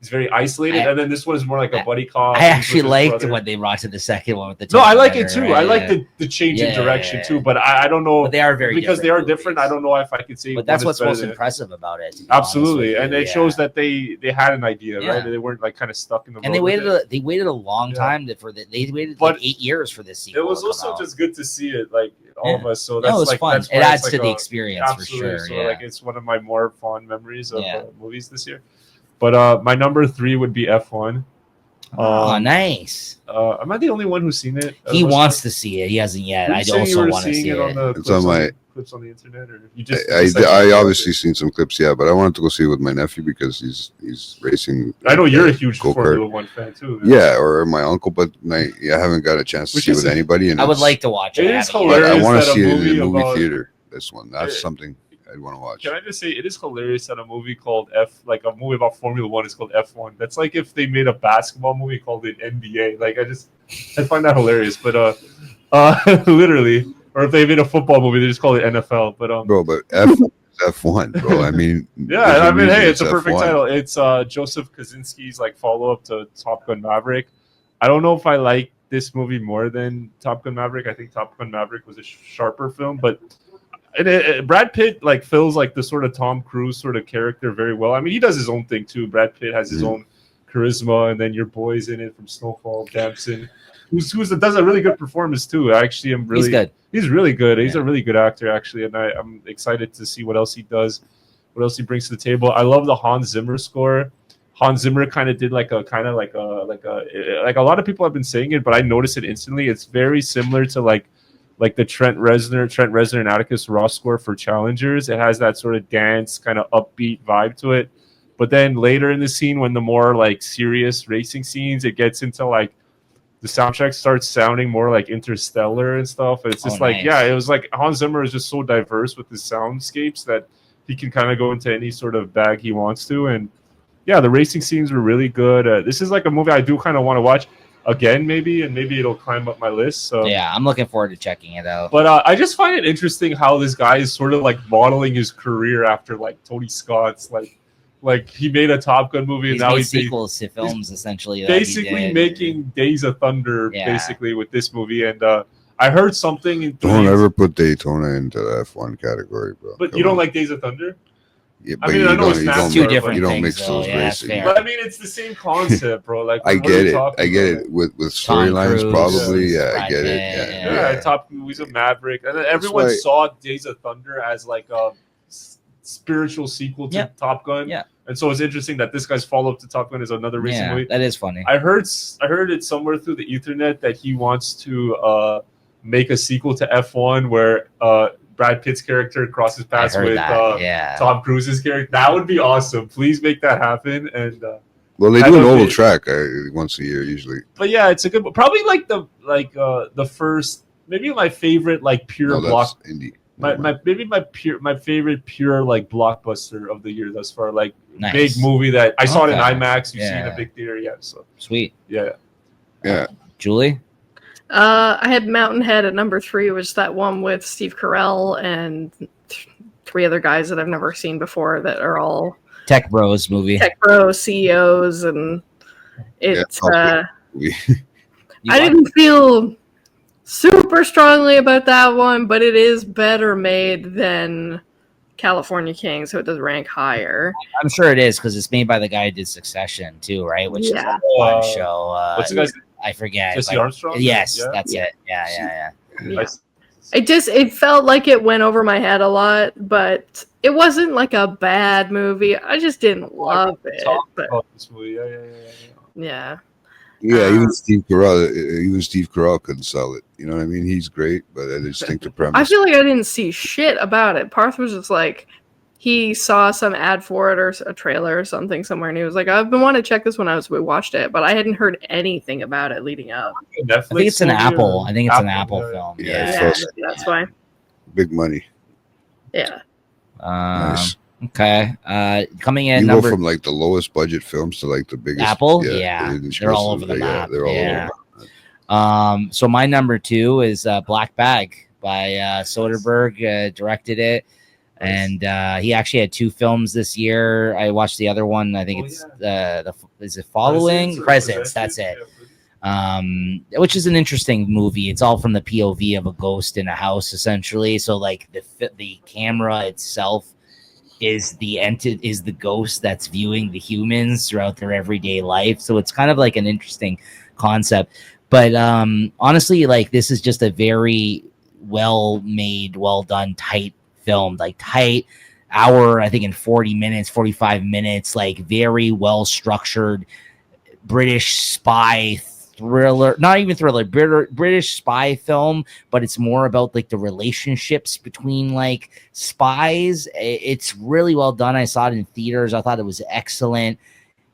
it's very isolated, and then this one is more like a buddy cop. I actually liked what they brought to the second one with the. No, I like it too. Right? I like the change in direction too, but I don't know. But they are very because they are different. I don't know if I could say. But that's what's most impressive about it. Absolutely, and it shows that they had an idea, right? They weren't like kind of stuck in the. And they waited a long time they waited like 8 years for this sequel. It was also just good to see it, like all of us. So that's it was fun. It adds to the experience for sure. So like it's one of my more fond memories of movies this year. But my number 3 would be F1. Nice. Am I the only one who's seen it? He wants to see it. He hasn't yet. I also want to see it. It's on my clips on the internet, or you just? I obviously seen some clips, but I wanted to go see it with my nephew because he's racing. I know you're a huge Formula 1 fan too. Man. Yeah, or my uncle, but I haven't got a chance to see it with anybody. And I would like to watch it. It is hilarious. I want to see it in a movie theater. This one, that's something I'd want to watch. Can I just say it is hilarious that a movie called a movie about Formula 1 is called F1. That's like if they made a basketball movie called it NBA. Like I find that hilarious. But literally, or if they made a football movie, they just call it NFL. But but F1, bro. I mean, hey, it's a perfect title. It's Joseph Kosinski's like follow up to Top Gun Maverick. I don't know if I like this movie more than Top Gun Maverick. I think Top Gun Maverick was a sharper film, but. Brad Pitt like fills like the sort of Tom Cruise sort of character very well. I mean, he does his own thing too. Brad Pitt has his own charisma, and then your boy's in it from Snowfall, Damson, who does a really good performance too. Actually, he's good. He's really good. He's a really good actor actually, and I'm excited to see what else he does, what else he brings to the table. I love the Hans Zimmer score. Hans Zimmer kind of did like a lot of people have been saying it, but I noticed it instantly. It's very similar to like the Trent Reznor and Atticus Ross score for Challengers. It has that sort of dance, kind of upbeat vibe to it. But then later in the scene, when the more like serious racing scenes, it gets into like the soundtrack starts sounding more like Interstellar and stuff. And it's just it was like Hans Zimmer is just so diverse with his soundscapes that he can kind of go into any sort of bag he wants to. And yeah, the racing scenes were really good. This is like a movie I do kind of want to watch. again, maybe, and maybe it'll climb up my list. So Yeah, I'm looking forward to checking it out. But I just find it interesting how this guy is sort of like modeling his career after like Tony Scott's like he made a Top Gun movie and He's now made he's sequels to films essentially. That he basically did. making Days of Thunder Yeah. basically with this movie. And I heard something in Don't ever put Daytona into the F1 category, bro. But Come you don't on. like Days of Thunder? Yeah, I but mean, you I know don't- it's you don't NASCAR, mix- Two different you don't things, mix though. those Yeah, that's racing. fair. But I mean, it's the same concept, bro. Like I what are get we it. talking I get about? it. With Tom storylines, Cruise, probably. Yeah, I Brad get it. Pitt, Yeah. Yeah, Top Movie's a Maverick, and then everyone why- saw Days of Thunder as like a spiritual sequel to Yep. Top Gun. Yeah. And so it's interesting that this guy's follow up to Top Gun is another racing Yeah, movie. that is funny. I heard it somewhere through the Ethernet that he wants to make a sequel to F1 where Brad Pitt's character crosses I paths heard with that. Yeah. Tom Cruise's character. That would be awesome. Please make that happen. And Well, they I do an don't oval think- track once a year usually. but yeah, it's a good. Probably like the first, maybe my favorite like pure No, block. that's indie. My favorite pure like blockbuster of the year thus far. Like Nice. big movie that I saw it in Okay. IMAX. You see in Yeah. a big theater. Yeah. So Sweet. yeah. Yeah. Julie? I had Mountain Head at number 3, which is that one with Steve Carell and 3 other guys that I've never seen before that are all Tech Bros movie. tech bro CEOs, and it's We- You I watch- didn't feel super strongly about that one, but it is better made than California King, so it does rank higher. I'm sure it is because it's made by the guy who did Succession too, right? Which Yeah. is a fun show. What's the guy's I forget. Jesse but- Armstrong? Yes, Yeah. that's it. Yeah. Yeah. It felt like it went over my head a lot, but it wasn't like a bad movie. I just didn't love it. But about this movie. Yeah. yeah. Yeah, even Steve Carell couldn't sell it. You know what I mean? He's great, but I just think the premise. I feel like I didn't see shit about it. Parth was just like, he saw some ad for it or a trailer or something somewhere, and he was like, I've been wanting to check this when we watched it, but I hadn't heard anything about it leading up. Netflix I think it's an movie Apple. or- I think it's an Apple yeah. film. Yeah, Yeah. it's Yeah, that's fine. big money. Yeah. Nice. Okay. Coming in You number go from like the lowest budget films to like the biggest. Apple? Yeah. the They're all over the yeah, map. they're all Yeah. over the map. So my number 2 is Black Bag by Soderbergh. Directed it, and he actually had 2 films this year. I watched the other one. I think it's is it Following Presence? That's it. Which is an interesting movie. It's all from the POV of a ghost in a house, essentially. So like the camera itself is the ghost that's viewing the humans throughout their everyday life. So it's kind of like an interesting concept. But honestly, like this is just a very well made, well done, tight film, like tight hour, I think in 40 minutes, 45 minutes, like very well structured British spy thriller, not even thriller, British spy film, but it's more about like the relationships between like spies. It's really well done. I saw it in theaters. I thought it was excellent.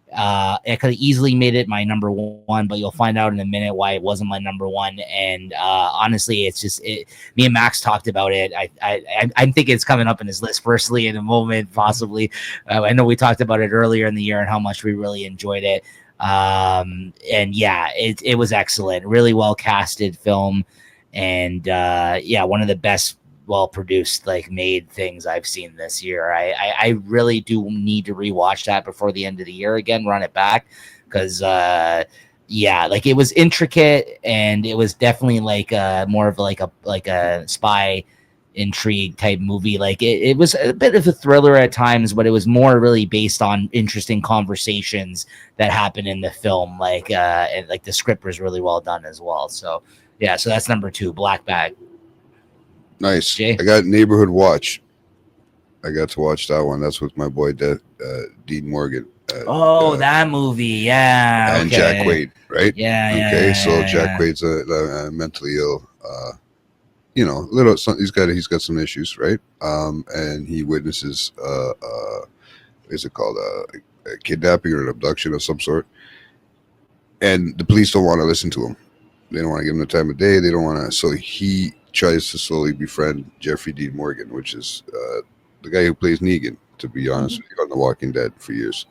It could have easily made it my number 1, but you'll find out in a minute why it wasn't my number 1. And honestly, it's just me and Max talked about it. I think it's coming up in his list personally in a moment, possibly. I know we talked about it earlier in the year and how much we really enjoyed it. And yeah, it was excellent, really well casted film, and one of the best well produced, like made things I've seen this year. I really do need to rewatch that before the end of the year again, run it back, because like it was intricate and it was definitely like more of like a spy intrigue type movie. Like it was a bit of a thriller at times, but it was more really based on interesting conversations that happen in the film. Like and like the script was really well done as well. So yeah, so that's number 2, Black Bag. Nice. Jay? I got Neighborhood Watch. I got to watch that one. That's with my boy Dean Morgan. That movie, yeah. And okay. Jack Quaid, right? Yeah. Okay, so yeah. Jack Quaid's a mentally ill. He's got some issues, right? And he witnesses is it called a kidnapping or an abduction of some sort, and the police don't want to listen to him. They don't want to give him the time of day. They don't want to. So he tries to slowly befriend Jeffrey Dean Morgan, which is the guy who plays Negan, to be honest with you, on The Walking Dead for years.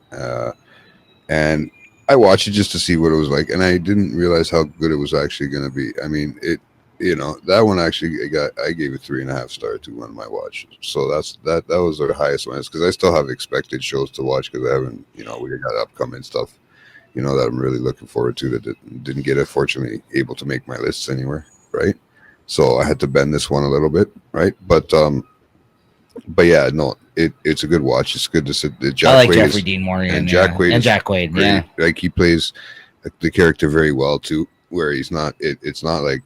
And I watched it just to see what it was like, and I didn't realize how good it was actually going to be. I mean, that one actually I gave it 3.5 stars to one of my watches. So that was the highest one, because I still have expected shows to watch, because I haven't, we got upcoming stuff, that I'm really looking forward to, that didn't get fortunately able to make my lists anywhere, right? So I had to bend this one a little bit, right? But yeah, no, it's a good watch. It's good to sit. I like Jeffrey Dean Morgan and Jack Quaid, and Jack Quaid. great. Yeah, like he plays the character very well too. Where he's not, it's not like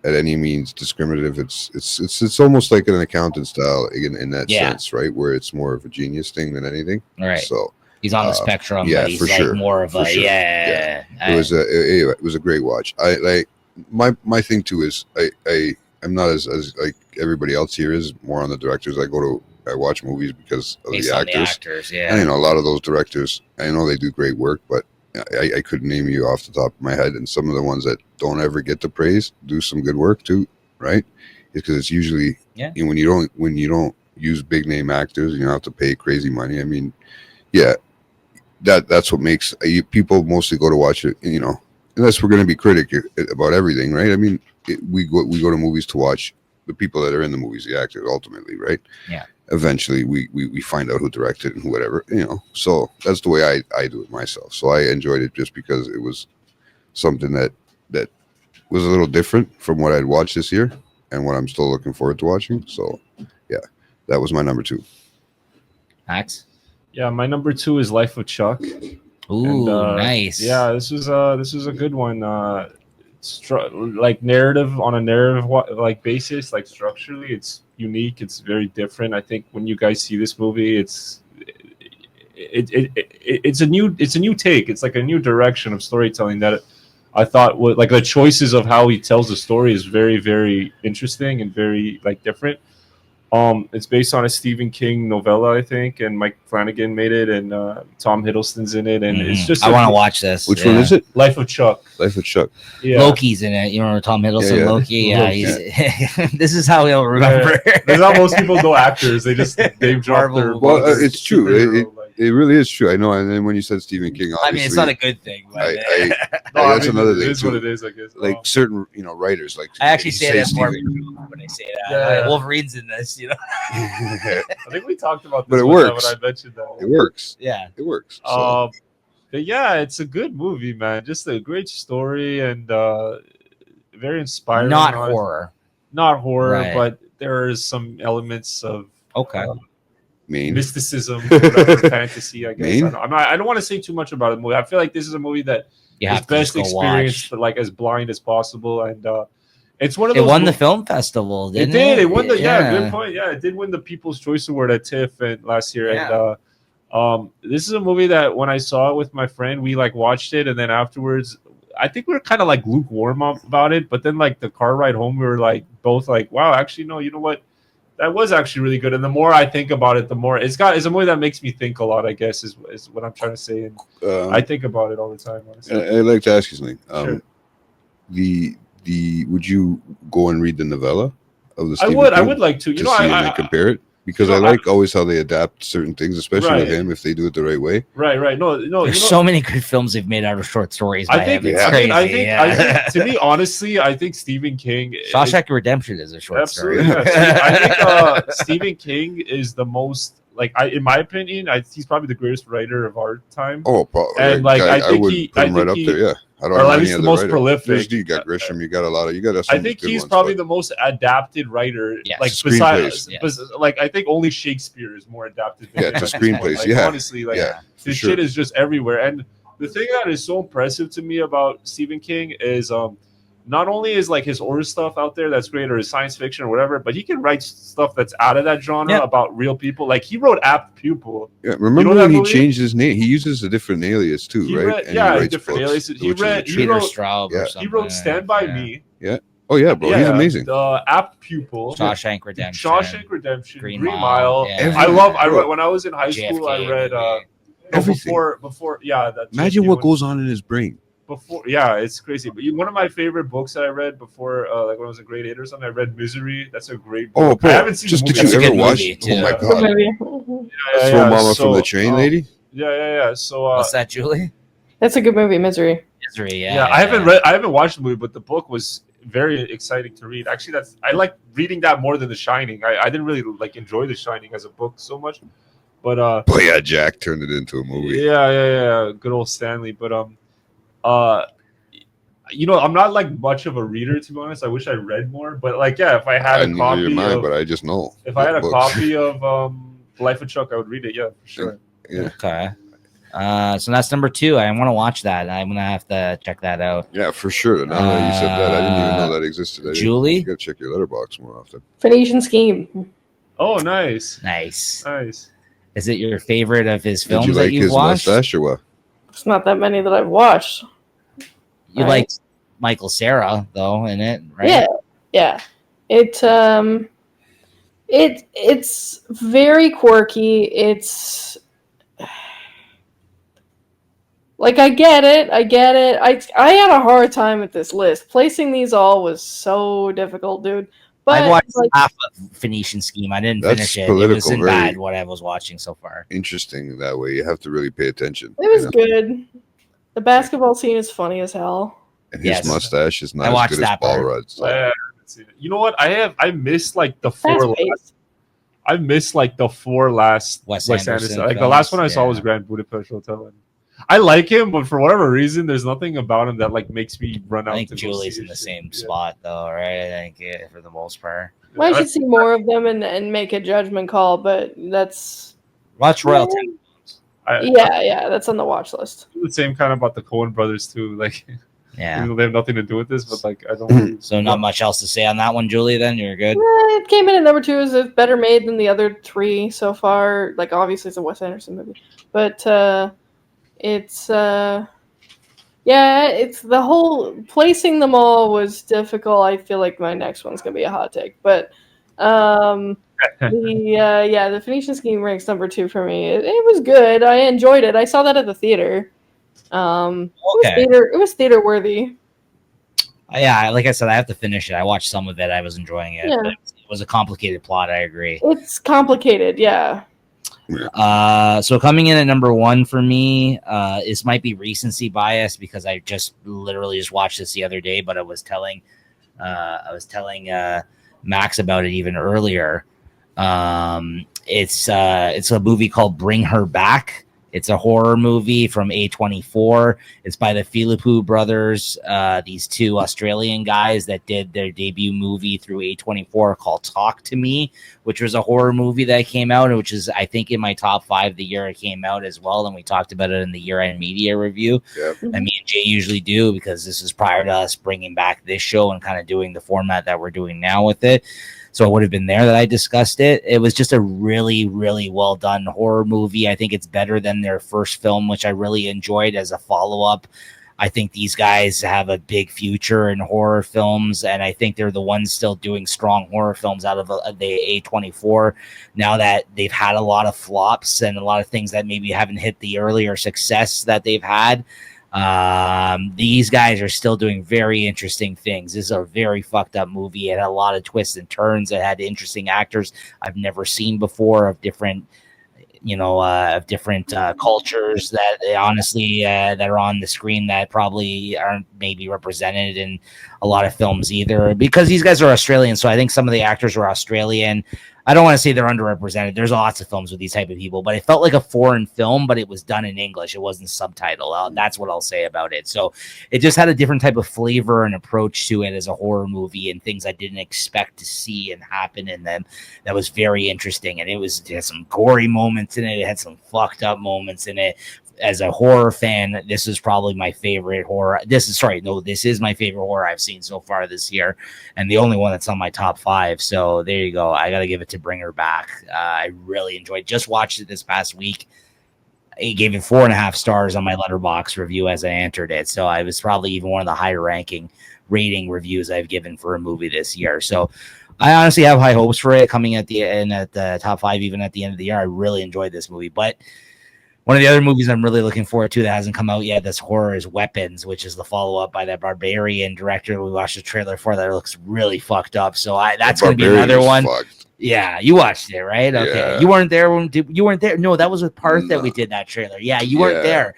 at any means discriminative. It's almost like an accountant style in that sense, right? Where it's more of a genius thing than anything. Right. So he's on the spectrum. Yeah, but he's for like sure. more of For a sure. yeah. It was a great watch. I like my thing too is I'm not as like everybody else here is, more on the directors. I watch movies because of Based the on actors. the actors, yeah. And a lot of those directors, I know they do great work, but I couldn't name you off the top of my head. And some of the ones that don't ever get the praise do some good work too, right? Because it's usually when you don't use big name actors and you don't have to pay crazy money. I mean, yeah, that's what makes people mostly go to watch it. Unless we're going to be critic about everything, right? I mean, we go to movies to watch the people that are in the movies, the actors, ultimately, right? Yeah. Eventually, we find out who directed and whatever, So that's the way I do it myself. So I enjoyed it just because it was something that was a little different from what I'd watched this year and what I'm still looking forward to watching. So, yeah, that was my number 2. Max? Yeah, my number 2 is Life of Chuck. Ooh, nice. Yeah, this was a good one. Like narrative like basis, like structurally, it's unique. It's very different. I think when you guys see this movie, it's a new take. It's like a new direction of storytelling that I thought would, like, the choices of how he tells the story is very, very interesting and very like different. It's based on a Stephen King novella, I think, and Mike Flanagan made it, and Tom Hiddleston's in it, and it's just. I want to watch this. Which one is it? Life of Chuck. Life of Chuck. Yeah. Loki's in it. You remember Tom Hiddleston? Yeah. Loki. Yeah, he's. This is how he'll remember. Yeah. There's not most people know actors. They just name drop their. Well, it's true. It really is true. I know. And then when you said Stephen King, obviously, I mean, it's not a good thing. But that's another thing. It is what it is, I guess. Like certain, writers, like I actually say that more when I say that. Yeah. Wolverine's in this, I think we talked about this, but it works. When I mentioned that. It works. Yeah, it works. So. But yeah, it's a good movie, man. Just a great story and very inspiring. Not horror, right. But there is some elements of mysticism, fantasy. I guess I don't want to say too much about the movie. I feel like this is a movie that is best experienced, but like as blind as possible. And it's one of those. It won the film festival, didn't it? It did. It won the good point. Yeah, it did win the People's Choice Award at TIFF last year. Yeah. And this is a movie that when I saw it with my friend, we like watched it, and then afterwards, I think we were kind of like lukewarm about it. But then like the car ride home, we were like both like, wow, actually no, you know what? That was actually really good. And the more I think about it, the more it's a movie that makes me think a lot, I guess, is what I'm trying to say. And I think about it all the time. Honestly. I'd like to ask you something. Sure. Would you go and read the novella of the Stephen King? I would like to. I compare it. Because I like always how they adapt certain things, especially with him, if they do it the right way. Right. No. There's so many good films they've made out of short stories. I think to me, honestly, I think Stephen King. Shawshank Redemption is a short story. I think Stephen King is the most, in my opinion, he's probably the greatest writer of our time. Oh, probably. And I think he put him right up there. Yeah. I don't know, at least the most prolific. You got Grisham. You got a lot of. You got. I think he's probably the most adapted writer. Besides, I think only Shakespeare is more adapted. To screenplays. Honestly, this shit is just everywhere. And the thing that is so impressive to me about Stephen King is, not only is like his horror stuff out there that's great, or his science fiction or whatever, but he can write stuff that's out of that genre about real people. Like he wrote Apt Pupil. Yeah, remember when he changed his name? He uses a different alias too, right? Different aliases. He wrote Straub. He wrote Stand By Me. Yeah. Oh yeah, bro. He's amazing. Apt Pupil. Shawshank Redemption. Green Mile. Yeah. I read when I was in high school. I read everything. Before. Imagine what goes on in his brain. It's crazy. But one of my favorite books that I read before, like when I was in grade 8 or something, I read Misery. That's a great book. Oh, bro, I haven't seen just the did movie. you ever watch? Oh my god! Throw Mama from the Train, lady. Yeah. So what's that, Julie? That's a good movie, Misery. Misery, Yeah, I haven't watched the movie, but the book was very exciting to read. Actually, I like reading that more than The Shining. I didn't really like enjoy The Shining as a book so much, but yeah, Jack turned it into a movie. Yeah, good old Stanley. But I'm not like much of a reader, to be honest. I wish I read more, but like, yeah, if I had a copy but I just know if I had a copy of Life of Chuck, I would read it. Yeah, for sure. Yeah. Okay. So that's number 2. I want to watch that. I'm gonna have to check that out. Yeah, for sure. Now that you said that, I didn't even know that existed. Julie, you gotta check your Letterboxd more often. Phoenician Scheme. Oh, nice. Is it your favorite of his films Did you like that you've his watched? mustache or what? It's not that many that I've watched. You like Michael Cera though in it, Yeah, right? yeah. It's very quirky. It's like I get it. I had a hard time with this list. Placing these all was so difficult, dude. But I watched half of Phoenician Scheme. I didn't finish it. It wasn't very bad what I was watching so far. Interesting that way. You have to really pay attention. It was good. The basketball scene is funny as hell. And his mustache is not as good as Paul Rudd's. You know what? I missed like the 4 last. I missed like the 4 last Wes Anderson. Like the last one I saw was Grand Budapest Hotel. And I like him, but for whatever reason, there's nothing about him that like makes me run out. I think Julie's in the same spot though, right? I think for the most part. Well, I should see more of them and make a judgment call, but that's watch Royal Tenenbaums. Yeah, that's on the watch list. The same kind of about the Coen brothers too, like. Yeah, they have nothing to do with this, but like I don't. So not much else to say on that one, Julie. Then you're good. It came in at number 2. It's better made than the other 3 so far. Like obviously it's a Wes Anderson movie, but it's it's the whole placing them all was difficult. I feel like my next one's gonna be a hot take, but the Phoenician Scheme ranks number 2 for me. It was good. I enjoyed it. I saw that at the theater. It was theater worthy. Yeah, like I said, I have to finish it. I watched some of it. I was enjoying it. But it was a complicated plot. I agree. It's complicated, yeah. So coming in at number 1 for me, this might be recency bias because I literally just watched this the other day, but I was telling Max about it even earlier. It's a movie called Bring Her Back. It's a horror movie from A24. It's by the Philippou brothers, these 2 Australian guys that did their debut movie through A24 called Talk to Me, which was a horror movie that came out, which is, I think, in my top 5 the year it came out as well. And we talked about it in the year-end media review. Yep. And me and Jay usually do because this is prior to us bringing back this show and kind of doing the format that we're doing now with it. So it would have been there that I discussed it. It was just a really, really well done horror movie. I think it's better than their first film, which I really enjoyed as a follow-up. I think these guys have a big future in horror films, and I think they're the ones still doing strong horror films out of the A24 now that they've had a lot of flops and a lot of things that maybe haven't hit the earlier success that they've had. These guys are still doing very interesting things. This is a very fucked up movie. It had a lot of twists and turns. It had interesting actors I've never seen before of different cultures that honestly that are on the screen that probably aren't maybe represented in a lot of films either, because these guys are Australian. So I think some of the actors were Australian. I don't want to say they're underrepresented. There's lots of films with these type of people, but it felt like a foreign film, but it was done in English. It wasn't subtitled. That's what I'll say about it. So it just had a different type of flavor and approach to it as a horror movie, and things I didn't expect to see and happen in them. That was very interesting. And it had some gory moments in it. It had some fucked up moments in it. As a horror fan, this is probably my favorite horror. This is my favorite horror I've seen so far this year, and the only one that's on my top 5. So there you go. I got to give it to Bring Her Back. I really enjoyed. Just watched it this past week. I gave it 4.5 stars on my Letterboxd review as I entered it. So I was probably even one of the higher ranking rating reviews I've given for a movie this year. So I honestly have high hopes for it coming at the end at the top 5, even at the end of the year. I really enjoyed this movie, but one of the other movies I'm really looking forward to that hasn't come out yet, this horror, is Weapons, which is the follow-up by that Barbarian director we watched the trailer for that looks really fucked up. So that's going to be another one. Fucked. Yeah, you watched it, right? Okay. Yeah. You weren't there. You weren't there. No, that was a part that we did that trailer. Yeah, you weren't there.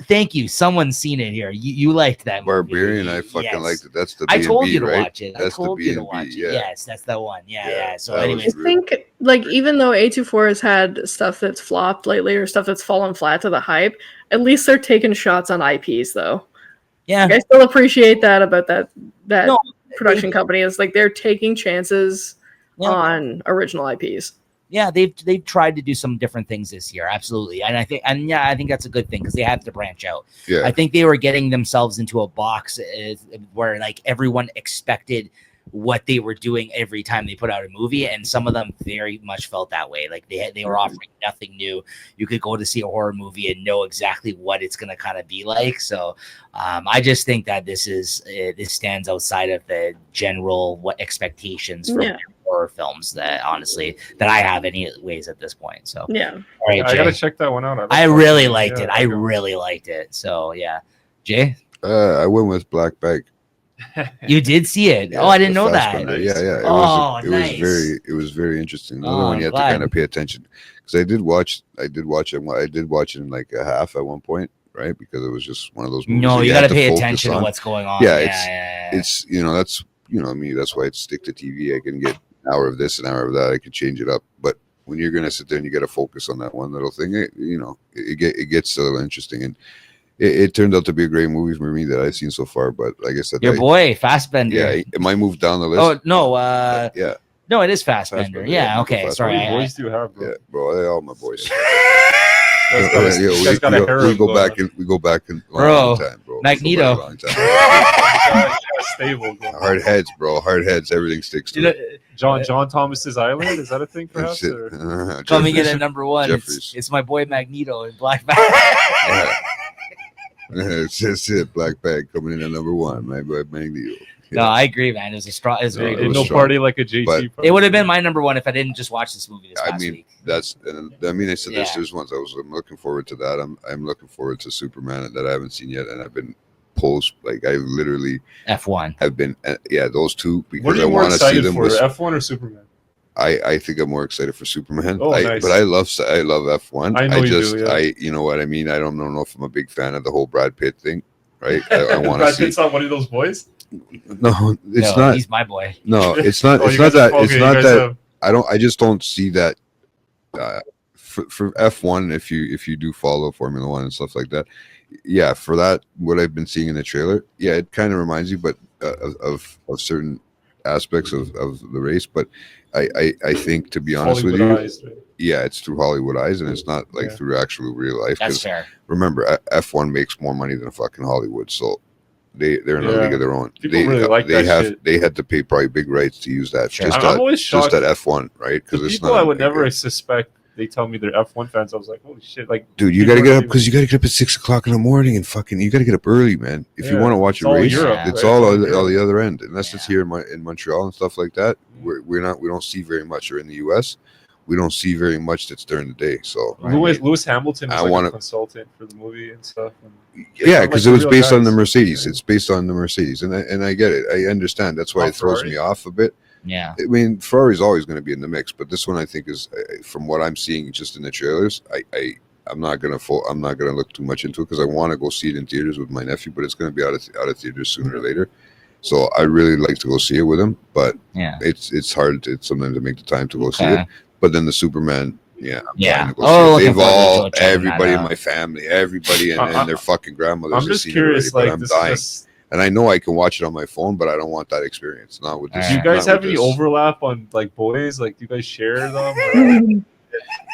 Thank you. Someone's seen it here. You liked that movie. Barbarian. I fucking Yes. liked it. That's the I B&B, told you to right? watch it. That's I told the you to B&B, watch it. yeah. Yes, that's the one. Yeah. So that anyways, was I think like even though A24 has had stuff that's flopped lately or stuff that's fallen flat to the hype, at least they're taking shots on IPs though. yeah. Like, I still appreciate that about that No, production company is like they're taking chances Yeah. on original IPs. Yeah, they've tried to do some different things this year, absolutely, and I think that's a good thing because they have to branch out. Yeah. I think they were getting themselves into a box where like everyone expected what they were doing every time they put out a movie, and some of them very much felt that way. Like they were offering nothing new. You could go to see a horror movie and know exactly what it's going to kind of be like. So I just think that this stands outside of the general expectations for horror films that honestly that I have anyways at this point. So yeah. All right, I gotta check that one out. I really liked it. I really liked it. So yeah, Jay, I went with Black Bag. you did see it. Yeah, I didn't the know that. Fassbender. Yeah. It Was very interesting. Another Oh, one you have glad. to kind of pay attention because I did watch it in like a half at one point, right? Because it was just one of those movies. No, that you got have to pay focus attention to on. what's going on. Yeah, Yeah. It's that's me. That's why I stick to TV. I can get an hour of this, an hour of that. I can change it up, but when you're gonna sit there and you got to focus on that one little thing, it gets a little interesting, and it turned out to be a great movie for me that I've seen so far. But like I said, Your boy Fassbender. yeah, it might move down the list. Oh no, yeah, no, it is Fassbender. Fassbender, Yeah, yeah, okay, Fassbender. sorry. How many boys do you have, bro? yeah, bro, they're all my boys. You guys got a harem we go going back on. and we go back in a Bro, long time, bro. Magneto. We go back a long time. Stable. Going on. Hard heads, bro. Hard heads. Everything sticks to it. John Thomas's Island, is that a thing perhaps? Shit. Or? Coming in Jeffries. at number one, Jeffries. it's my boy Magneto in Black Bag. Yeah. It's it. Black Bag coming in at number one. My boy Magneto. No, I agree, man. It was a strong. It was Yeah, very it good. Ain't was no strong. party like a JT. But- party. It would have been my number one if I didn't just watch this movie this I past mean, week. I said Yeah. there's ones I'm looking forward to that. I'm looking forward to Superman that I haven't seen yet, and I've been I literally F1. have been those two What because are I you more want to see excited them. for, F1 or Superman? I think I'm more excited for Superman. Oh, nice. But I love F1. I know you do, yeah. You know what I mean. I don't know if I'm a big fan of the whole Brad Pitt thing, right? I want to Brad see. Pitt's not one of those boys. No, it's No, not. He's my boy. No, it's not. Oh, It's you not guys have- that. It's okay, not you guys that. have- I just don't see that. For F1, if you do follow Formula One and stuff like that, yeah, for that, what I've been seeing in the trailer, yeah, it kind of reminds you, but of certain aspects of the race. But I think, to be honest with you, Hollywoodized, right? yeah, it's through Hollywood eyes, and it's not like Yeah. through actual real life. That's 'cause fair. remember, F1 makes more money than fucking Hollywood, so they're in a Yeah. league of their own. People really like that shit. They had to pay probably big rights to use that. Sure. I'm always shocked. Just that F1, right? The Because people I would never suspect. They tell me they're F1 fans. I was like, holy shit! Like, Dude, you people got to get are up even- because you got to get up at 6 o'clock in the morning and fucking you got to get up early, man. If you Yeah, want to watch it's a all race, Europe, it's right? all It's all all the other end. Unless it's Yeah. here in Montreal and stuff like that, we don't see very much. Or in the US, we don't see very much that's during the day. So Right. Lewis Hamilton is I like wanna- a consultant for the movie and stuff. And yeah, like because the it was real based on guys. the Mercedes. It's based on the Mercedes, and I get it. I understand. That's why Oh, it throws Ferrari? me off a bit. Yeah. I mean, Ferrari's always going to be in the mix, but this one I think is, from what I'm seeing just in the trailers, I'm not gonna look too much into it because I want to go see it in theaters with my nephew, but it's going to be out of theaters sooner or later. So I really like to go see it with him, but Yeah. it's hard sometimes to make the time to go see Okay. it. But then the Superman, yeah, I'm Yeah. trying to go Oh, see it. looking They've forward to all checking that everybody in out. my family, everybody and their fucking grandmothers. I'm have just seen it curious. already, Like, but this I'm dying, is just, and I know I can watch it on my phone, but I don't want that experience. Not with this. do you Alright. guys not have with any this. overlap on like boys? Like, do you guys share them?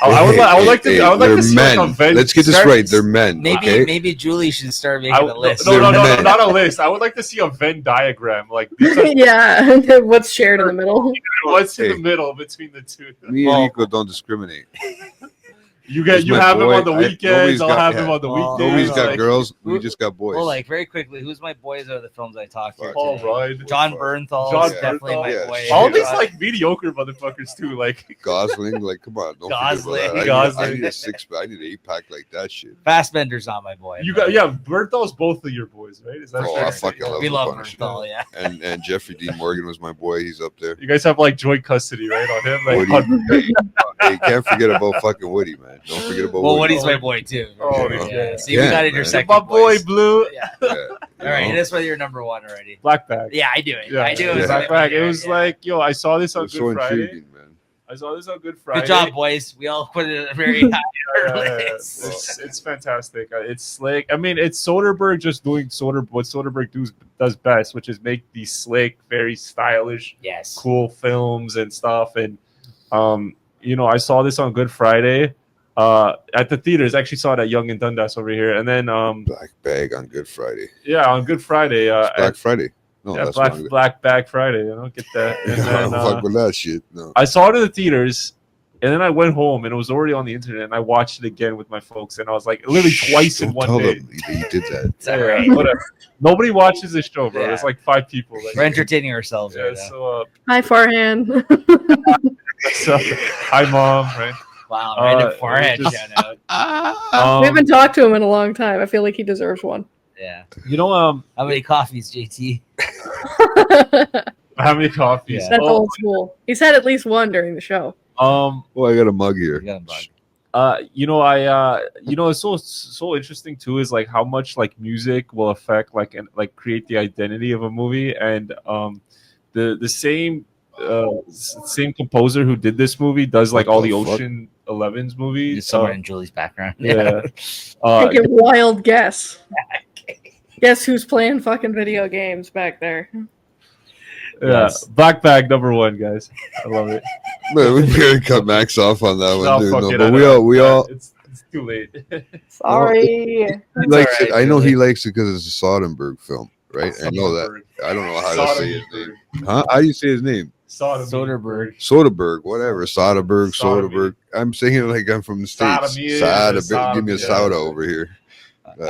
Or, I would like to They're see men. like a Venn. Let's get this Start- right. They're men. Maybe okay? maybe Julie should start making I, a list. no, They're men. not a list. I would like to see a Venn diagram. Like, these are Yeah, what's shared in the middle? what's in Hey. the middle between the two. Me and Nico don't discriminate. You He's you my have him boy. on the nobody's weekends. I'll got- have yeah. him on the Well, weekdays. Nobody's Yeah, got like, girls. We just got boys. Well, like very quickly, who's my boys are the films I talked to? Paul today? Rudd. John Fuck. Bernthal John is definitely my Bernthal. boy. Yeah, All shit. these like mediocre motherfuckers too. Like, Gosling, like, come on, don't Gosling. forget about that. I need a Gosling. I need an 8-pack like that shit. Fassbender's not my boy. you but- got Berthal's both of your boys, right? Is that Oh, fair? I fucking love We the love Punisher. Bernthal, yeah. And Jeffrey Dean Morgan was my boy. He's up there. You guys have like joint custody, right, on him? Like, Woody. Hey, you can't forget about fucking Woody, man. Don't forget about Well, Woody. Woody's my boy too. Oh, yeah. See, yeah, we got man. intersected. My boy boys. Blue. Yeah. Yeah, All right, that's why you're number one already. Black Bag. Yeah, I do it. Yeah, I do it. Black Bag. It was like, yo, I saw this it on was Good so Friday. intriguing, man. I saw this on Good Friday. Good job, boys. We all put it very high. Yeah, it's fantastic. It's slick. I mean, it's Soderbergh just doing what Soderbergh does best, which is make these slick, very stylish, Yes. cool films and stuff. And I saw this on Good Friday at the theaters. I actually saw it at Yonge and Dundas over here. And then Black Bag on Good Friday. yeah, on Good Friday. Black Friday. No, yeah, that's Black Bag Friday. Get that. And then, fuck with that shit. No. I saw it in the theaters, and then I went home, and it was already on the internet. And I watched it again with my folks, and I was like, literally twice in Don't one tell day. them you did that. It's all Yeah, right. whatever. Nobody watches this show, bro. Yeah. There's like 5 people. We're entertaining ourselves Yeah, right now. so Hi, Farhan. hi, mom. Right? Wow, random it forehead was shout out. We haven't talked to him in a long time. I feel like he deserves one. Yeah. How How many coffees, JT? many coffees? Yeah. That's old school. He's had at least one during the show. Oh, I got a mug here. You got a bug. It's so interesting too is like how much like music will affect like create the identity of a movie, and the same composer who did this movie does like What all the the fuck? Ocean 11's movies. Just somewhere in Julie's background. Yeah. Take a wild guess. Guess who's playing fucking video games back there? Yes. Black Bag #1, guys. I love it. Man, we gotta cut Max off on that one, No, dude. fuck No, it, but I we know. all It's too late. Sorry. he likes all right, it. I know Julie. he likes it because it's a Soderbergh film, right? I know that. I don't know how to say his name. Huh? How do you say his name? Soderbergh. Soderbergh, whatever. Soderbergh, Sodomy. Soderbergh. I'm saying it like I'm from the States. Sodomy, Soderbergh. Give me a sodomy, soda yeah. over here.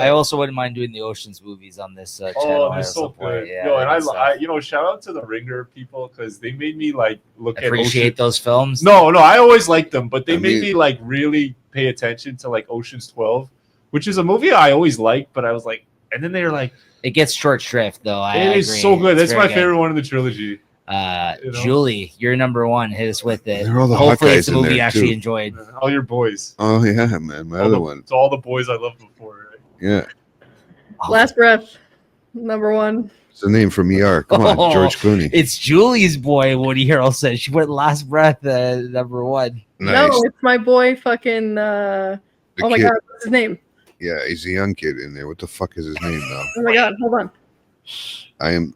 I also wouldn't mind doing the Ocean's movies on this channel. Oh, I they're so support it. good. Yeah, Yo, and good stuff. I shout out to the Ringer people because they made me like look appreciate at those films. No, I always liked them, but they I made mean- me like really pay attention to like Ocean's 12, which is a movie I always liked, but I was like, and then they were like, It gets short shrift though. it is so good. That's my favorite one in the trilogy. You know? Julie, you're number one. Hit us with it. There are all the hot Hopefully, guys it's a in movie you there, actually too. enjoyed. All your boys. Oh yeah, man. My other one. It's all the boys I loved before. Right? Yeah. Last breath. #1. It's the name from ER. Come on, Oh, George Clooney. It's Julie's boy. Woody Harrelson. She went last breath. #1. Nice. No, it's my boy fucking The oh my kid. god, what's his name? Yeah, he's a young kid in there. What the fuck is his name now? Oh my god, hold on. I'm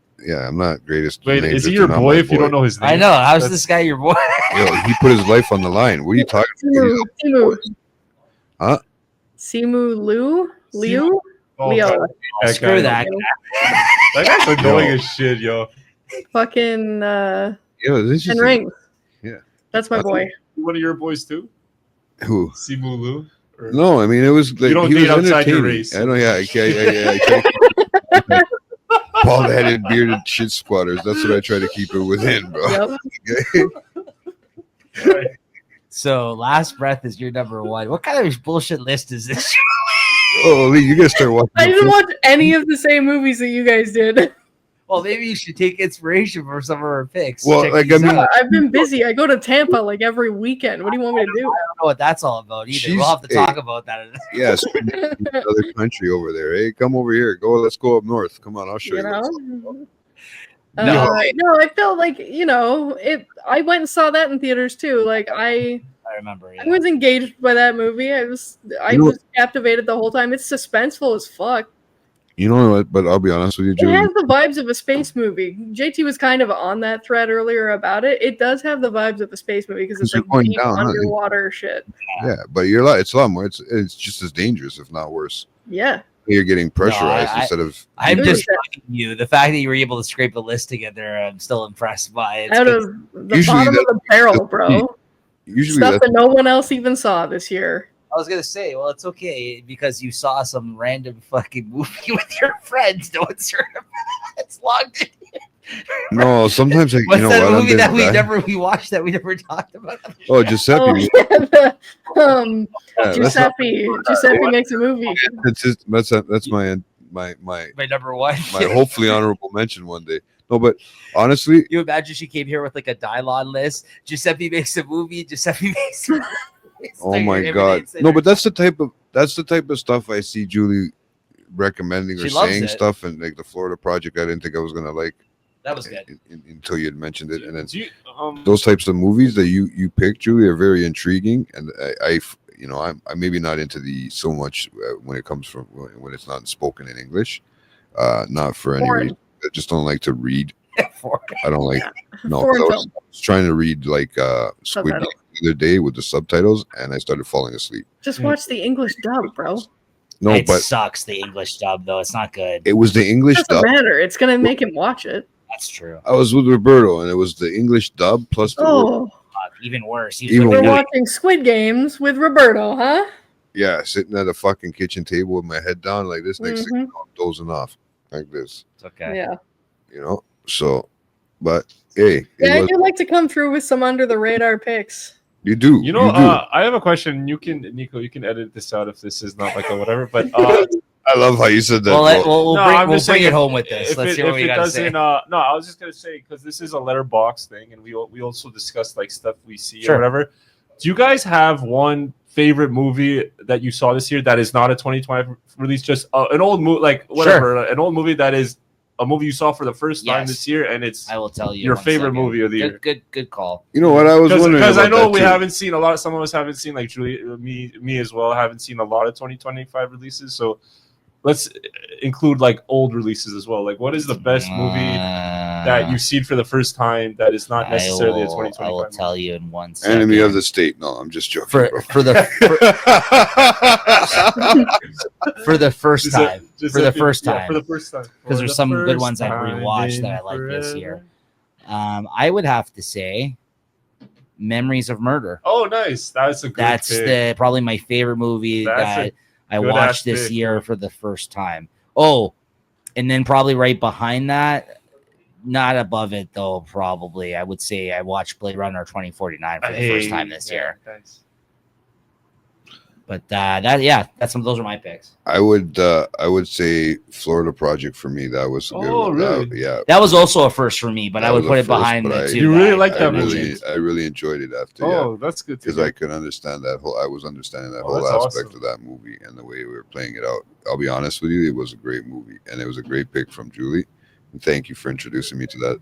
not greatest. Wait, names is he if your they're not boy my if you don't know his name? I know. How's That's- this guy your boy? Yo, he put his life on the line. What are you talking Simu. Huh? Simu Liu? Oh, Leo. God, that Screw guy. that. That guy's annoying Yo. as shit, yo. Fucking Yo, this is Ten just Rings. Yeah. That's my boy. One of your boys too? who? Simu Liu? Or- No, I mean it was like You don't he was date outside your entertaining. race. I don't. Yeah, I try to bald-headed, bearded shit squatters. That's what I try to keep it within, bro. Yep. Right. So, Last Breath is your #1. What kind of bullshit list is this? Oh, Lee, you gotta start watching. I the didn't film. watch any of the same movies that you guys did. Well, maybe you should take inspiration from some of our picks. Well, Check like, these I mean- out. I've been busy. I go to Tampa like every weekend. What do you want me to do? I don't know what that's all about either. We'll have to talk about that. Yes, another country over there. Hey, come over here. Let's go up north. Come on, I'll show you. You what's know? up. No, I felt like, I went and saw that in theaters too. Like I remember. Yeah. was engaged by that movie. I was captivated the whole time. It's suspenseful as fuck. You know what? But I'll be honest with you, It Julie. has the vibes of a space movie. JT was kind of on that thread earlier about it. It does have the vibes of a space movie because it's You're like going deep down, huh? underwater shit. Yeah, but you're like it's a lot more. It's just as dangerous, if not worse. Yeah. You're getting pressurized I- instead of. I'm Who just is that? shocking you. The fact that you were able to scrape a list together, I'm still impressed by it. Out of the Usually bottom of the barrel, bro. Usually, Stuff that's that no one else even saw this year. I was gonna say, well, it's okay because you saw some random fucking movie with your friends. No one's heard of it. It's logged in. no. Sometimes like What's you know that what? movie that I've we watched that we never talked about? Oh, Giuseppe. Oh, yeah, Yeah, that's not- Giuseppe makes a movie. that's my My #1. hopefully honorable mention one day. No, but honestly, You imagine she came here with like a dialogue list. Giuseppe makes a movie. Giuseppe makes a movie. oh my god, no, but that's the type of stuff I see Julie recommending or She loves saying it. stuff, and like the Florida Project, I didn't think I was gonna like. That was good. Until you had mentioned it, and then Do you, those types of movies that you pick, Julie, are very intriguing, and I'm maybe not into the so much when it comes from when it's not spoken in English, not for any Foreign. reason. I just don't like to read. For- I don't like no. Foreign I film. was trying to read like Squid Game Subtitle. the other day with the subtitles, and I started falling asleep. Just watch the English dub, bro. No, it but sucks. The English dub though, it's not good. it was the English Doesn't dub. matter. It's gonna make him watch it. That's true. I was with Roberto, and it was the English dub plus the Oh, Fuck, even worse. He was Even with we're worse. watching Squid Games with Roberto, huh? yeah, sitting at a fucking kitchen table with my head down like this. Next thing Mhm. you know, I'm dozing off like this. It's okay. Yeah. So, but hey, Yeah, it was, you like to come through with some under the radar picks. you do. you know, do. I have a question. Nico, you can edit this out if this is not like a whatever. But I love how you said that. No, We'll I'm bring just saying it home with this. if Let's it, hear what if we it gotta say. doesn't, no, I was just gonna say because this is a Letterboxd thing, and we also discuss like stuff we see Sure. or whatever. Do you guys have one favorite movie that you saw this year that is not a 2020 release, just an old movie, like whatever, an old movie that is a movie you saw for the first time Yes. this year, and it's I will tell you your one favorite second. movie of the year? Good call. You know what I was wondering Because I about know that we too. haven't seen a lot. Some of us haven't seen, like Julie, me as well. Haven't seen a lot of 2025 releases. So let's include like old releases as well. Like, what is the best movie that you've seen for the first time that is not necessarily a 2025? I will tell you in 1 second. Enemy of the State. No, I'm just joking. for bro. for the for the first time. For the first time. For the first time. Because there's some good first ones I've time rewatched in that I like this year. forever. I would have to say Memories of Murder. Oh, nice. That's a good That's pick. probably my favorite movie That's that I good-ass watched this pick, year yeah. for the first time. Oh, and then probably right behind that, not above it though, probably I would say I watched Blade Runner 2049 for the first time this year. Thanks. But that's those are my picks. I would say Florida Project for me. That was a good Oh, one. really? Yeah. That was also a first for me, but That I would was put a it first, behind but the I- two. You that really like I that mentioned. I really enjoyed it after. Oh, that's good. Because I could understand that whole. I was understanding that Oh, whole that's aspect awesome. of that movie and the way we were playing it out. I'll be honest with you, it was a great movie, and it was a great pick from Julie. And thank you for introducing me to that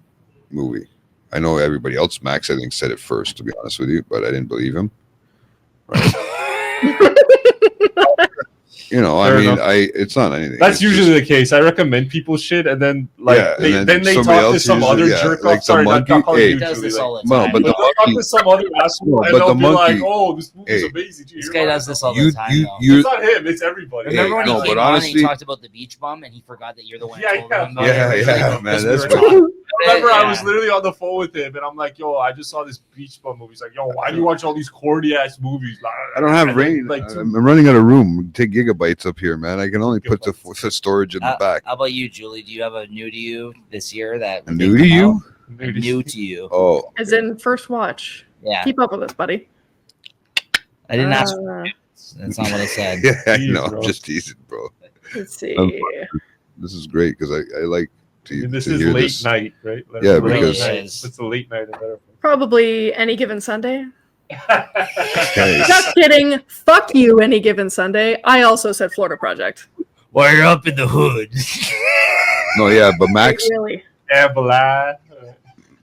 movie. I know everybody else, Max, I think said it first, to be honest with you, but I didn't believe him. You know, Fair I mean, enough. it's not anything. That's It's usually just- the case. I recommend people shit, and then like Yeah, and then they somebody talk to else some usually- other yeah, jerk like off. the Sorry, not monkey. calling Hey. you He does Julie, this like, all the No, time. but but they'll talk to some other asshole, No, and but they'll the be like, monkey- "Oh, this movie's Hey. amazing." Did you This hear guy about does it?" this all you the time. you though. you It's not him. It's everybody. Remember when no, he but came on and honestly- he talked about the beach bum and he forgot that you're the one who Yeah, told yeah. him about Yeah, it? yeah, Like, man, because we that's were what- talking- Remember, I Yeah. was literally on the phone with him, and I'm like, "Yo, I just saw this beach bum movie." He's like, "Yo, why do you watch all these corny ass movies?" I don't have And then, rain. Like, I'm running out of room. Take gigabytes up here, man. I can only put the storage in the back. How about you, Julie? Do you have a new to you this year that A new to you? New to you. Oh, As in first watch. Yeah, Keep up with us, buddy. I didn't ask. Uh, That's not what I said. yeah, I Jeez, know. bro. I'm just teasing, bro. let's see. This is great because I like to, And this to is hear late this. night, right? Yeah, Late because- night. It is. It's the late night in Letterboxd. Probably Any Given Sunday. Okay. Just kidding. Fuck you, Any Given Sunday. I also said Florida Project. Well, you're up in the hood. No, yeah, but Max Yeah, blah.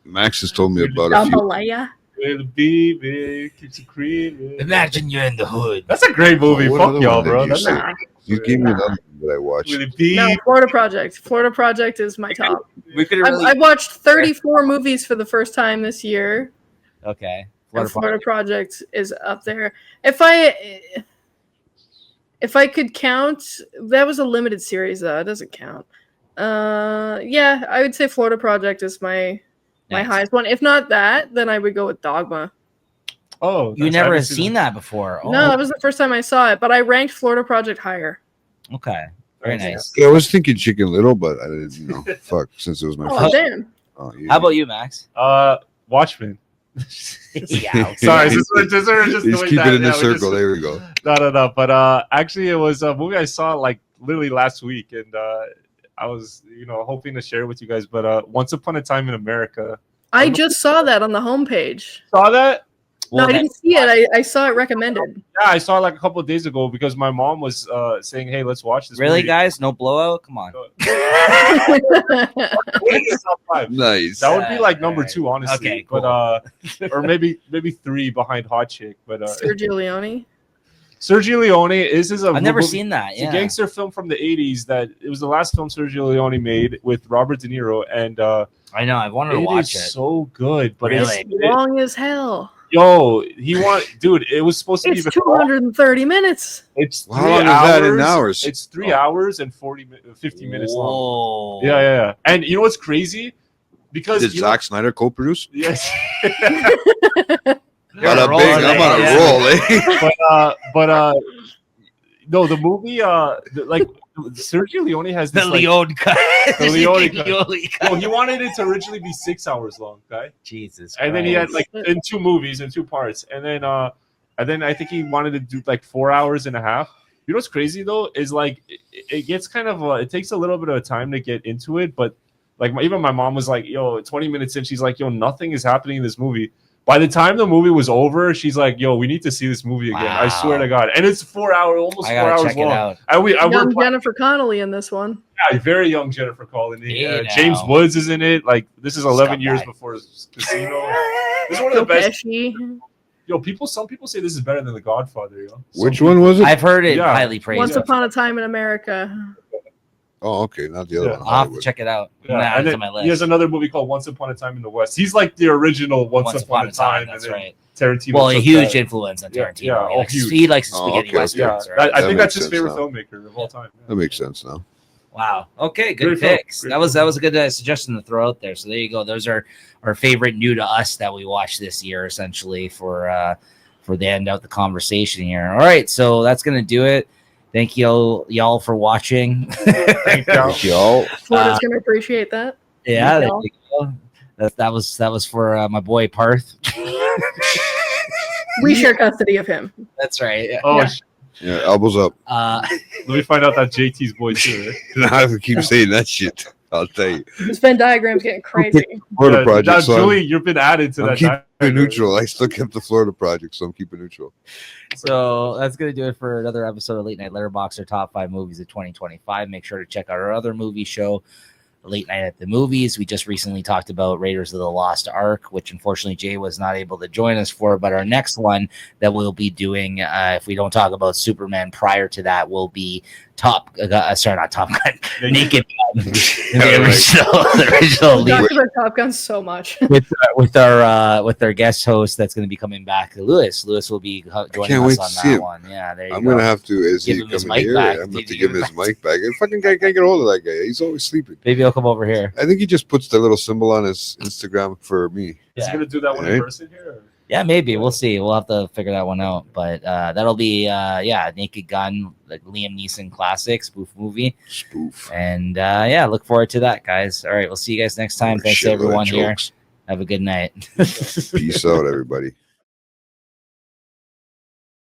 Max has told me about a few. Jambalaya. Little baby keeps you creeping. Imagine you're in the hood. That's a great movie. What Fuck other y'all, one did bro. you That's say? a, You gave me another one that I watched. Little baby. No, Florida Project. Florida Project is my top. We could I watched 34 movies for the first time this year. Okay. And Florida Project is up there. If I could count, that was a limited series though. It doesn't count. Yeah, I would say Florida Project is my Nice. highest one. If not that, then I would go with Dogma. Oh, You nice. I never haven't have seen that before. Oh, No, that was the first time I saw it, but I ranked Florida Project higher. okay. Very Nice. nice. Yeah, I was thinking Chicken Little, but I didn't, fuck, since it was my Oh first. damn! Oh, yeah. How about you, Max? Watchmen. Yeah. Sorry, just Just doing keep that. it in the Yeah, we circle. just- There we go. No. But actually, it was a movie I saw like literally last week, and I was, hoping to share it with you guys. But Once Upon a Time in America. I just saw that on the homepage. Saw that? No, I didn't see it. I saw it recommended. Yeah, I saw it like a couple of days ago because my mom was saying, "Hey, let's watch this." Really, movie. guys? No blowout? Come on. Nice. That would be like number 2, honestly. Okay, cool. But or maybe 3 behind Hot Chick. But Sergio Leone. Sergio Leone is I've never seen that. It's a gangster film from the 80s that it was the last film Sergio Leone made with Robert De Niro, and I know. I wanted to watch it. So good, but Really? It's long as hell. Dude, it was supposed to be It's 230 minutes. It's 3 How long is hours. that in hours? It's 3 hours and 50 minutes long. Whoa. Yeah. And you know what's crazy? Because Did Zack Snyder co-produce? Yes. I'm on a roll, eh? No, the movie, Sergio Leone has this The Leone cut. The Leone cut. No, he wanted it to originally be 6 hours long, okay? Jesus. And then he had in 2 movies in 2 parts, and then I think he wanted to do 4 hours and a half. You know what's crazy though is it gets kind of it takes a little bit of time to get into it, but even my mom was like, "Yo, 20 minutes in," she's like, "Yo, nothing is happening in this movie." By the time the movie was over, she's like, "Yo, we need to see this movie again." Wow. I swear to God, and it's 4 hours, almost 4 hours check long. It out. Young Jennifer Connelly in this one. Yeah, very young Jennifer Connelly. Hey, James now. Woods is in it. This is 11 years Scumbag. before Casino. This is one of the best. Pesci. Yo, some people say this is better than The Godfather. Yo, Which one was it? I've heard it Yeah. highly praised. Once Upon a Time in America. Oh, okay, not the other Yeah. one. I'll have to check it out. I'm gonna add and it to then my list. he has another movie called Once Upon a Time in the West. He's like the original Once Upon a Time. That's and then right. Tarantino. Well, a took huge that. influence on Tarantino. Yeah, He likes- huge. He likes Oh, spaghetti okay. westerns. Yeah, Right? I That think makes that's his sense favorite now. filmmaker of all time. That makes sense now. Wow. Okay. Good Great film. picks. Great That was a good suggestion to throw out there. So there you go. Those are our favorite new to us that we watched this year, essentially for the end out the conversation here. All right. So that's gonna do it. Thank y'all for watching. Thank you. Y'all. Florida's going to appreciate that. Yeah. Thank There you go. That was for my boy Parth. We share custody of him. That's right. Oh, Yeah. Yeah, elbows up. let me find out that JT's voice here. I have to keep saying that shit. I'll tell you. This Venn diagram's getting crazy. Florida Project. So Julie, you've been added to I'm that. keeping diagram. neutral. I still kept the Florida Project, so I'm keeping neutral. So that's going to do it for another episode of Late Night Letterboxd, our top 5 movies of 2025. Make sure to check out our other movie show, Late Night at the Movies. We just recently talked about Raiders of the Lost Ark, which unfortunately Jay was not able to join us for. But our next one that we'll be doing, if we don't talk about Superman prior to that, will be not Top Gun, Naked Gun, the original We lead talked about Top Gun so much. with our guest host that's going to be coming back, Lewis. Lewis will be joining can't us wait on to see that him. one. Yeah, there you I'm go. gonna have to, as Give he him his coming mic here, back. I'm gonna have to Did give you him his mic back. The fucking guy can't get a hold of that guy. He's always sleeping. Maybe I'll come over here. I think he just puts the little symbol on his Instagram for me. Is Yeah. he gonna do that one in Right. person here? Or? Yeah, maybe we'll see. We'll have to figure that one out. But that'll be Naked Gun, like Liam Neeson classic spoof movie, Spoof. and look forward to that, guys. All right, we'll see you guys next time. Thanks to Shitload of everyone here. jokes. Have a good night. Peace out, everybody.